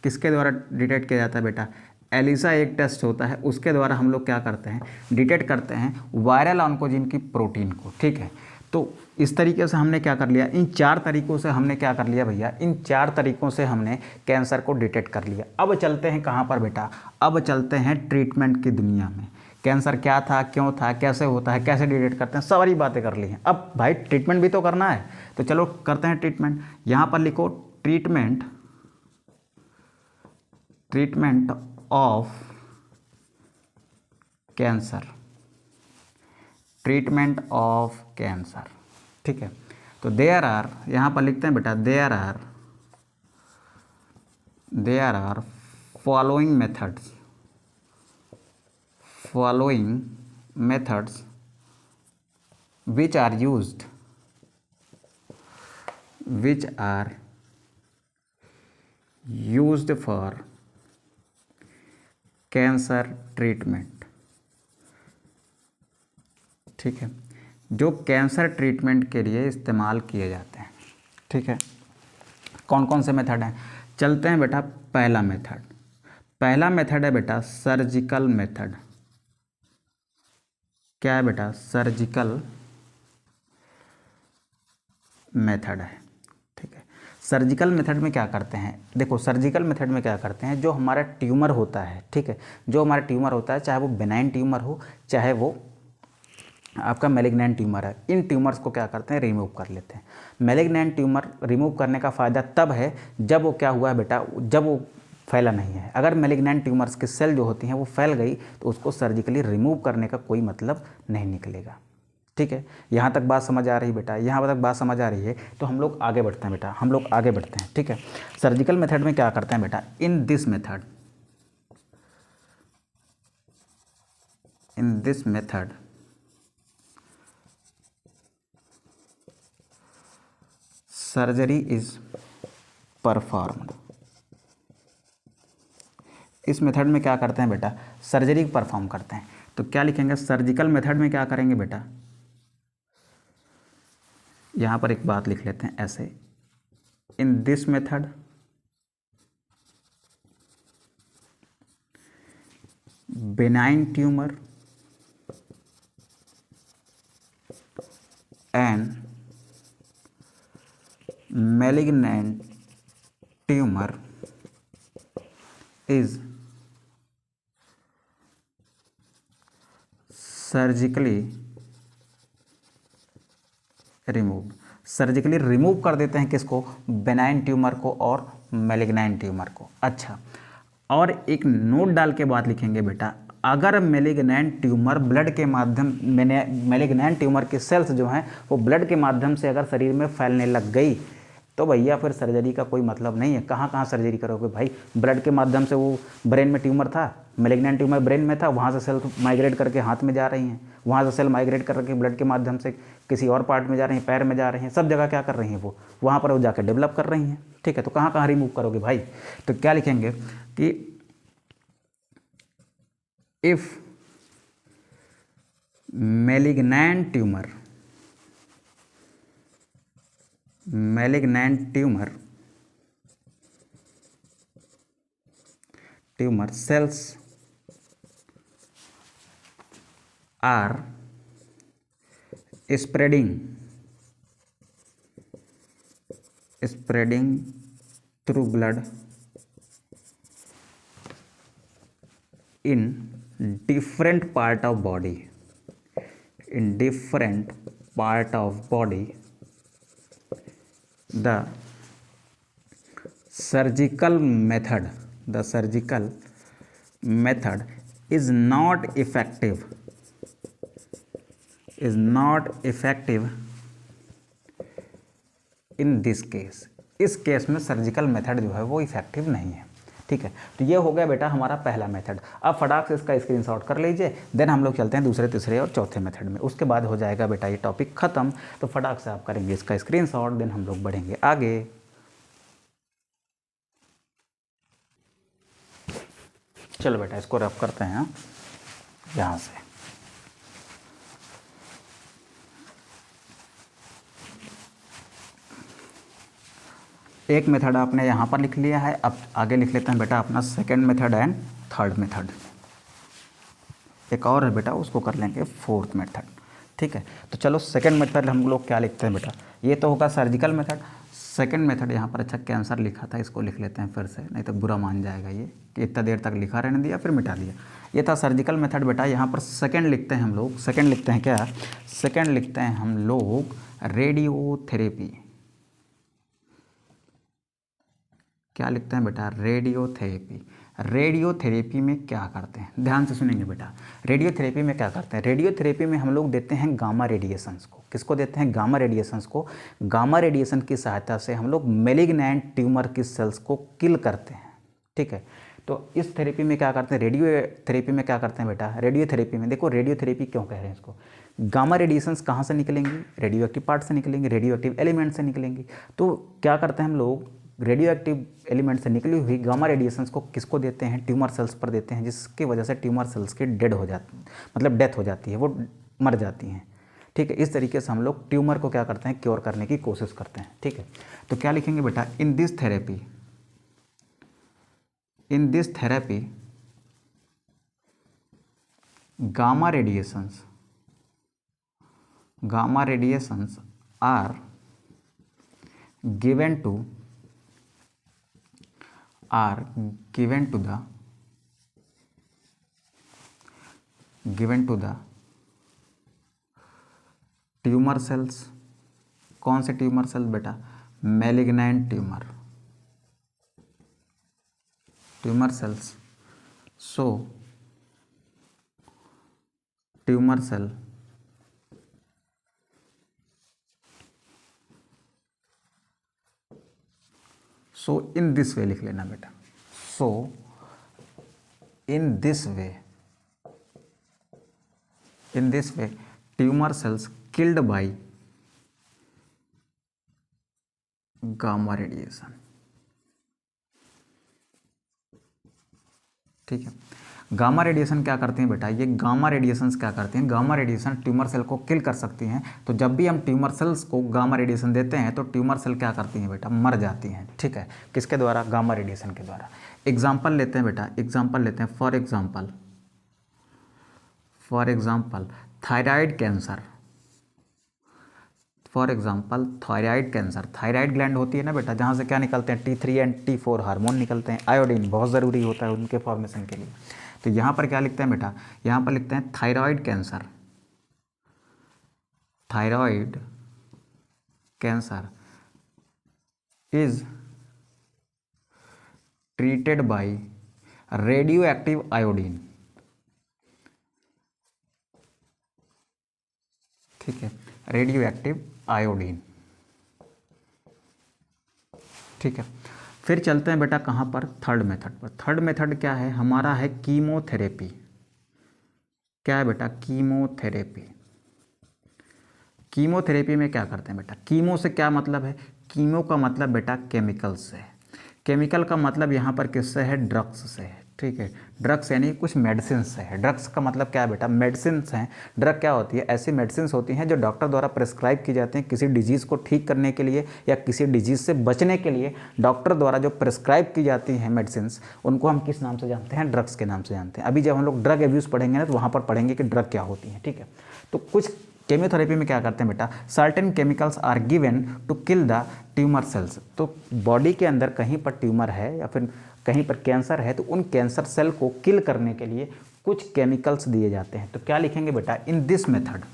किसके द्वारा डिटेक्ट किया जाता है बेटा, एलिसा एक टेस्ट होता है, उसके द्वारा हम लोग क्या करते हैं, डिटेक्ट करते हैं वायरल ऑन्कोजीन की प्रोटीन को। ठीक है, तो इस तरीके से हमने क्या कर लिया, इन 4 तरीकों से हमने क्या कर लिया भैया, इन 4 तरीकों से हमने कैंसर को डिटेक्ट कर लिया। अब चलते हैं कहाँ पर बेटा, अब चलते हैं ट्रीटमेंट की दुनिया में। कैंसर क्या था, क्यों था, कैसे होता है, कैसे डिटेक्ट करते हैं, सारी बातें कर ली हैं। अब भाई ट्रीटमेंट भी तो करना है, तो चलो करते हैं ट्रीटमेंट। यहाँ पर लिखो treatment of cancer, treatment of cancer. ठीक है, तो देयर आर, यहाँ पर लिखते हैं बेटा, there are following methods which are used for cancer treatment. ठीक है, जो कैंसर ट्रीटमेंट के लिए इस्तेमाल किए जाते हैं। ठीक है, कौन कौन से मेथड हैं, चलते हैं बेटा। पहला मेथड है बेटा सर्जिकल मेथड। क्या है बेटा, सर्जिकल मेथड है। ठीक है, सर्जिकल मेथड में क्या करते हैं, देखो सर्जिकल मेथड में क्या करते हैं, जो हमारा ट्यूमर होता है, ठीक है, जो हमारा ट्यूमर होता है, चाहे वो बेनाइन ट्यूमर हो, चाहे वो आपका मैलिग्नेंट ट्यूमर है, इन ट्यूमर्स को क्या करते हैं, रिमूव कर लेते हैं। मैलिग्नेंट ट्यूमर रिमूव करने का फ़ायदा तब है जब वो क्या हुआ है बेटा, जब वो फैला नहीं है। अगर मैलिग्नेंट ट्यूमर्स की सेल जो होती हैं वो फैल गई, तो उसको सर्जिकली रिमूव करने का कोई मतलब नहीं निकलेगा। ठीक है, यहाँ तक बात समझ आ रही बेटा, यहाँ तक बात समझ आ रही है, तो हम लोग आगे बढ़ते हैं बेटा, हम लोग आगे बढ़ते हैं। ठीक है, सर्जिकल मेथड में क्या करते हैं बेटा, in this method surgery is performed. इस मेथड में क्या करते हैं बेटा, सर्जरी परफॉर्म करते हैं। तो क्या लिखेंगे, सर्जिकल मेथड में क्या करेंगे बेटा, यहाँ पर एक बात लिख लेते हैं ऐसे, इन this method benign tumour and malignant tumor is surgically removed। Surgically remove कर देते हैं किसको, बेनाइन ट्यूमर को और मैलिग्नेंट ट्यूमर को। अच्छा, और एक नोट डाल के बात लिखेंगे बेटा, अगर मैलिग्नेंट ट्यूमर ब्लड के माध्यम, मैलिग्नेंट ट्यूमर के सेल्स जो हैं वो ब्लड के माध्यम से अगर शरीर में फैलने लग गई, तो भैया फिर सर्जरी का कोई मतलब नहीं है। कहाँ कहाँ सर्जरी करोगे भाई, ब्लड के माध्यम से वो ब्रेन में ट्यूमर था, मैलिग्नेंट ट्यूमर ब्रेन में था, वहाँ से सेल माइग्रेट करके हाथ में जा रही हैं, वहाँ से सेल माइग्रेट करके ब्लड के माध्यम से किसी और पार्ट में जा रही हैं, पैर में जा रही हैं, सब जगह क्या कर रही हैं, वो वहाँ पर वो जाकर डेवलप कर रही हैं। ठीक है, तो कहाँ कहाँ रिमूव करोगे भाई, तो क्या लिखेंगे कि if malignant tumour cells are spreading through blood in different part of body, the surgical method is not effective in this case. इस केस में सर्जिकल मेथड जो है वो इफेक्टिव नहीं है। ठीक है, तो ये हो गया बेटा हमारा पहला मेथड। अब फटाक से इसका स्क्रीनशॉट कर लीजिए, देन हम लोग चलते हैं दूसरे, तीसरे और चौथे मेथड में। उसके बाद हो जाएगा बेटा ये टॉपिक ख़त्म। तो फटाक से आप करेंगे इसका स्क्रीनशॉट, देन हम लोग बढ़ेंगे आगे। चलो बेटा इसको रफ करते हैं यहाँ से। एक मेथड आपने यहाँ पर लिख लिया है, अब आगे लिख लेते हैं बेटा अपना second method and third method. एक और है बेटा, उसको कर लेंगे फोर्थ मेथड। ठीक है, तो चलो सेकंड मेथड हम लोग क्या लिखते हैं बेटा, ये तो होगा सर्जिकल मेथड। सेकंड मेथड यहाँ पर अच्छा कैंसर लिखा था, इसको लिख लेते हैं फिर से, नहीं तो बुरा मान जाएगा ये कि इतना देर तक लिखा रहने दिया फिर मिटा दिया। ये था सर्जिकल मेथड बेटा। यहाँ पर सेकंड लिखते हैं हम लोग, सेकंड लिखते हैं क्या, सेकंड लिखते हैं हम लोग रेडियोथेरेपी। क्या लिखते हैं बेटा, रेडियोथेरेपी। रेडियोथेरेपी में क्या करते हैं, ध्यान से सुनेंगे बेटा। रेडियोथेरेपी में क्या करते हैं, रेडियोथेरेपी में हम लोग देते हैं गामा रेडिएशंस को। किसको देते हैं, गामा रेडिएशंस को। गामा रेडिएशन की सहायता से हम लोग मेलिग्नेंट ट्यूमर की सेल्स को किल करते हैं। ठीक है, तो इस थेरेपी में क्या करते हैं, रेडियोथेरेपी में क्या करते हैं बेटा, रेडियोथेरेपी में देखो, रेडियोथेरेपी क्यों कह रहे हैं इसको, गामा रेडिएशंस कहाँ से निकलेंगी, रेडियो एक्टिव पार्ट से निकलेंगे, रेडियो एक्टिव एलिमेंट से निकलेंगी। तो क्या करते हैं हम लोग, रेडियो एक्टिव एलिमेंट से निकली हुई गामा रेडिएशंस को किसको देते हैं, ट्यूमर सेल्स पर देते हैं, जिसकी वजह से ट्यूमर सेल्स के डेड हो जाती, मतलब डेथ हो जाती है, वो मर जाती हैं। ठीक है, इस तरीके से हम लोग ट्यूमर को क्या करते हैं, क्योर करने की कोशिश करते हैं। ठीक है, तो क्या लिखेंगे बेटा, in this therapy gamma radiations are given to the tumour cells. कौन से ट्यूमर सेल्स बेटा, malignant tumour cells. So tumour cell so in this way लिख लेना बेटा, so in this way tumour cells killed by gamma radiation. ठीक है, गामा रेडिएशन क्या करते हैं बेटा, ये गामा रेडिएशंस क्या करते हैं, गामा रेडिएशन ट्यूमर सेल को किल कर सकती हैं। तो जब भी हम ट्यूमर सेल्स को गामा रेडिएशन देते हैं तो ट्यूमर सेल क्या करती हैं बेटा, मर जाती हैं। ठीक है, किसके द्वारा, गामा रेडिएशन के द्वारा। एग्जाम्पल लेते हैं बेटा, एग्जाम्पल लेते हैं, for example thyroid cancer. For example thyroid cancer, thyroid gland होती है ना बेटा, जहाँ से क्या निकलते हैं, T3 एंड T4 हार्मोन निकलते हैं। आयोडीन बहुत ज़रूरी होता है उनके फॉर्मेशन के लिए। तो यहाँ पर क्या लिखते हैं बेटा, यहाँ पर लिखते हैं thyroid cancer is treated by radio active iodine. ठीक है, रेडियो एक्टिव आयोडीन। ठीक है, फिर चलते हैं बेटा कहाँ पर, थर्ड मेथड पर। थर्ड मेथड क्या है हमारा, है कीमोथेरेपी। क्या है बेटा, कीमोथेरेपी। कीमोथेरेपी में क्या करते हैं बेटा, कीमो से क्या मतलब है, कीमो का मतलब बेटा केमिकल से है। केमिकल का मतलब यहाँ पर किससे है, ड्रग्स से है। ठीक है। ड्रग्स यानी कुछ मेडिसिन्स है। ड्रग्स का मतलब क्या है बेटा, मेडिसिन्स हैं। ड्रग क्या होती है, ऐसी मेडिसिन्स होती हैं जो डॉक्टर द्वारा प्रिस्क्राइब की जाती हैं किसी डिजीज़ को ठीक करने के लिए या किसी डिजीज़ से बचने के लिए। डॉक्टर द्वारा जो प्रिस्क्राइब की जाती हैं मेडिसिन्स, उनको हम किस नाम से जानते हैं, ड्रग्स के नाम से जानते हैं। अभी जब हम लोग ड्रग एब्यूज़ पढ़ेंगे ना तो वहाँ पर पढ़ेंगे कि ड्रग क्या होती हैं, ठीक है। तो कुछ केमियोथेरेपी में क्या करते हैं बेटा, certain chemicals are given to kill the tumour cells. तो बॉडी के अंदर कहीं पर ट्यूमर है या फिर कहीं पर कैंसर है तो उन कैंसर सेल को किल करने के लिए कुछ केमिकल्स दिए जाते हैं। तो क्या लिखेंगे बेटा, in this method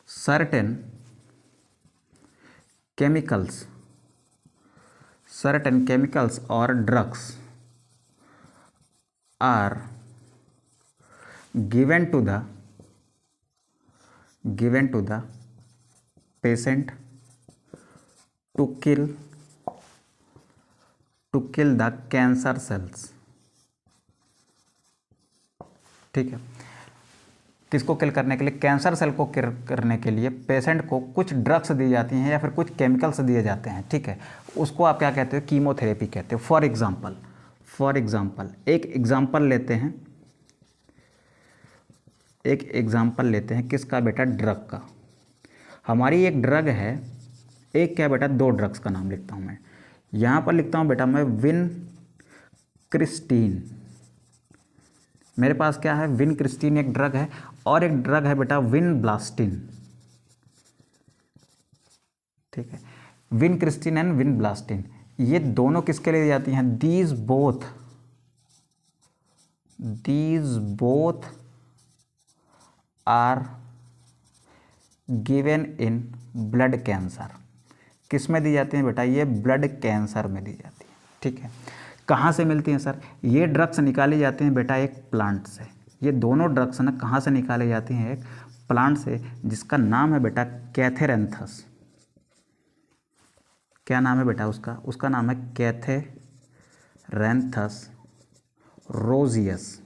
certain chemicals और drugs are given to the patient to kill the cancer cells। ठीक है, किसको किल करने के लिए, कैंसर सेल को किल करने के लिए पेशेंट को कुछ ड्रग्स दी जाती हैं या फिर कुछ केमिकल्स दिए जाते हैं, ठीक है। उसको आप क्या कहते हो, कीमोथेरेपी कहते हो। फॉर एग्जाम्पल एक एग्जाम्पल लेते हैं किसका बेटा, ड्रग का। हमारी एक ड्रग है, एक क्या बेटा, दो ड्रग्स का नाम लिखता हूँ मैं। यहाँ पर लिखता हूँ बेटा मैं विनक्रिस्टीन। मेरे पास क्या है, विनक्रिस्टीन एक ड्रग है और एक ड्रग है बेटा विनब्लास्टिन। ठीक है, विनक्रिस्टीन एंड विनब्लास्टिन, ये दोनों किसके लिए जाती हैं, these both are given in blood cancer. किस में दी जाती हैं बेटा, ये ब्लड कैंसर में दी जाती है। ठीक है, कहाँ से मिलती हैं सर, ये ड्रग्स निकाली जाती हैं बेटा एक प्लांट से। ये दोनों ड्रग्स ना कहाँ से निकाली जाती हैं, एक प्लांट से जिसका नाम है बेटा कैथेरेंथस। क्या नाम है बेटा उसका नाम है कैथेरेंथस रोजियस।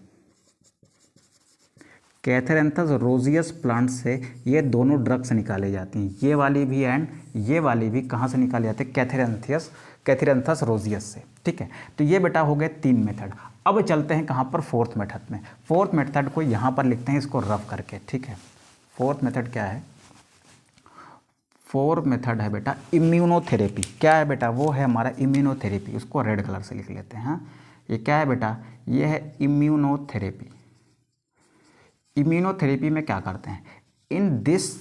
कैथेरेंथस रोजियस प्लांट से ये दोनों ड्रग्स निकाले जाती हैं, ये वाली भी एंड ये वाली भी। कहाँ से निकाले जाते हैं, कैथेरेंथस रोजियस से। ठीक है, तो ये बेटा हो गए 3 मेथड। अब चलते हैं कहाँ पर, फोर्थ मेथड में। फोर्थ मेथड को यहाँ पर लिखते हैं इसको रफ करके। ठीक है, फोर्थ मेथड क्या है, फोर्थ मेथड है बेटा इम्यूनोथेरेपी। क्या है बेटा, वो है हमारा इम्यूनोथेरेपी। उसको रेड कलर से लिख लेते हैं। हाँ, ये क्या है बेटा, ये है इम्यूनोथेरेपी। इम्यूनोथेरेपी में क्या करते हैं, in this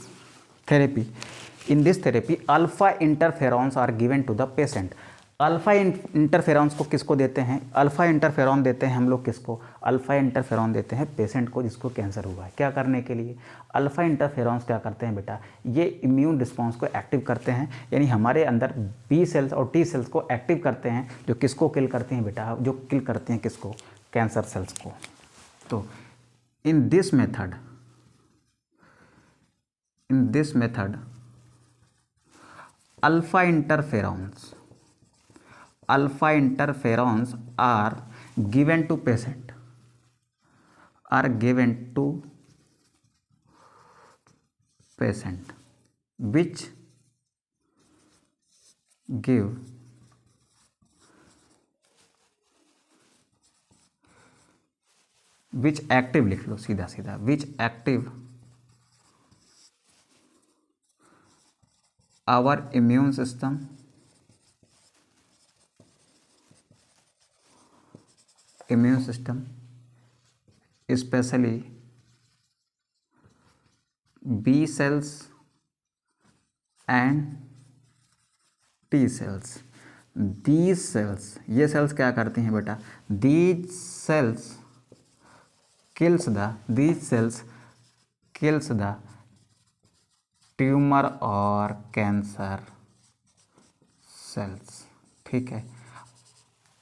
therapy alpha interferons are given to the patient. Alpha interferons को किसको देते हैं, अल्फा इंटरफेरॉन देते हैं हम लोग किसको, अल्फा इंटरफेरॉन देते हैं पेशेंट को जिसको कैंसर हुआ है। क्या करने के लिए, अल्फा इंटरफेरॉन्स क्या करते हैं बेटा, ये इम्यून रिस्पॉन्स को एक्टिव करते हैं, यानी हमारे अंदर बी सेल्स और टी सेल्स को एक्टिव करते हैं, जो किसको किल करते हैं बेटा, जो किल करते हैं किसको, कैंसर सेल्स को। तो in this method alpha interferons are given to patient, which give which active लिख लो सीधा सीधा, which active our immune system specially B cells and T cells. These cells, ये सेल्स क्या करती हैं बेटा, these cells kills the tumour और कैंसर सेल्स। ठीक है,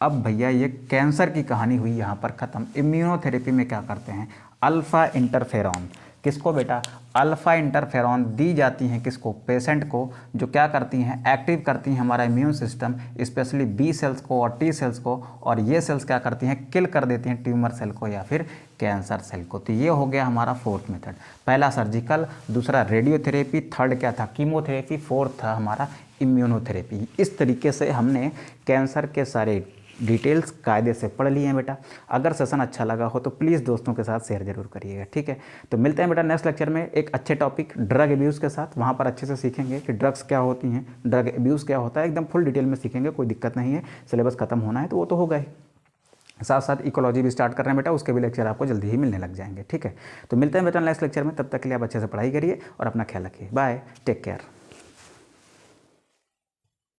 अब भैया ये कैंसर की कहानी हुई यहाँ पर ख़त्म। इम्यूनोथेरेपी में क्या करते हैं, अल्फ़ा इंटरफेरॉन किसको बेटा, अल्फा इंटरफेरॉन दी जाती हैं किसको, पेशेंट को, जो क्या करती हैं, एक्टिव करती हैं हमारा immune system, specially B cells को और टी सेल्स को, और ये सेल्स क्या करती हैं, किल कर देती हैं ट्यूमर सेल को या फिर कैंसर सेल को। तो ये हो गया हमारा फोर्थ मेथड, पहला सर्जिकल, दूसरा रेडियोथेरेपी, थर्ड क्या था, कीमोथेरेपी, फोर्थ था हमारा इम्यूनोथेरेपी। इस तरीके से हमने कैंसर के सारे डिटेल्स कायदे से पढ़ लिए हैं बेटा। अगर सेशन अच्छा लगा हो तो प्लीज़ दोस्तों के साथ शेयर जरूर करिएगा, ठीक है। तो मिलते हैं बेटा नेक्स्ट लेक्चर में एक अच्छे टॉपिक ड्रग एब्यूज़ के साथ। वहाँ पर अच्छे से सीखेंगे कि ड्रग्स क्या होती हैं, ड्रग एब्यूज़ क्या होता है, एकदम फुल डिटेल में सीखेंगे, कोई दिक्कत नहीं है। सिलेबस खत्म होना है तो वो तो होगा ही, साथ साथ इकोलॉजी भी स्टार्ट कर रहे हैं बेटा, उसके भी लेक्चर आपको जल्दी ही मिलने लग जाएंगे, ठीक है। तो मिलते हैं बेटा नेक्स्ट लेक्चर में, तब तक के लिए आप अच्छे से पढ़ाई करिए और अपना ख्याल रखिए। Bye, take care.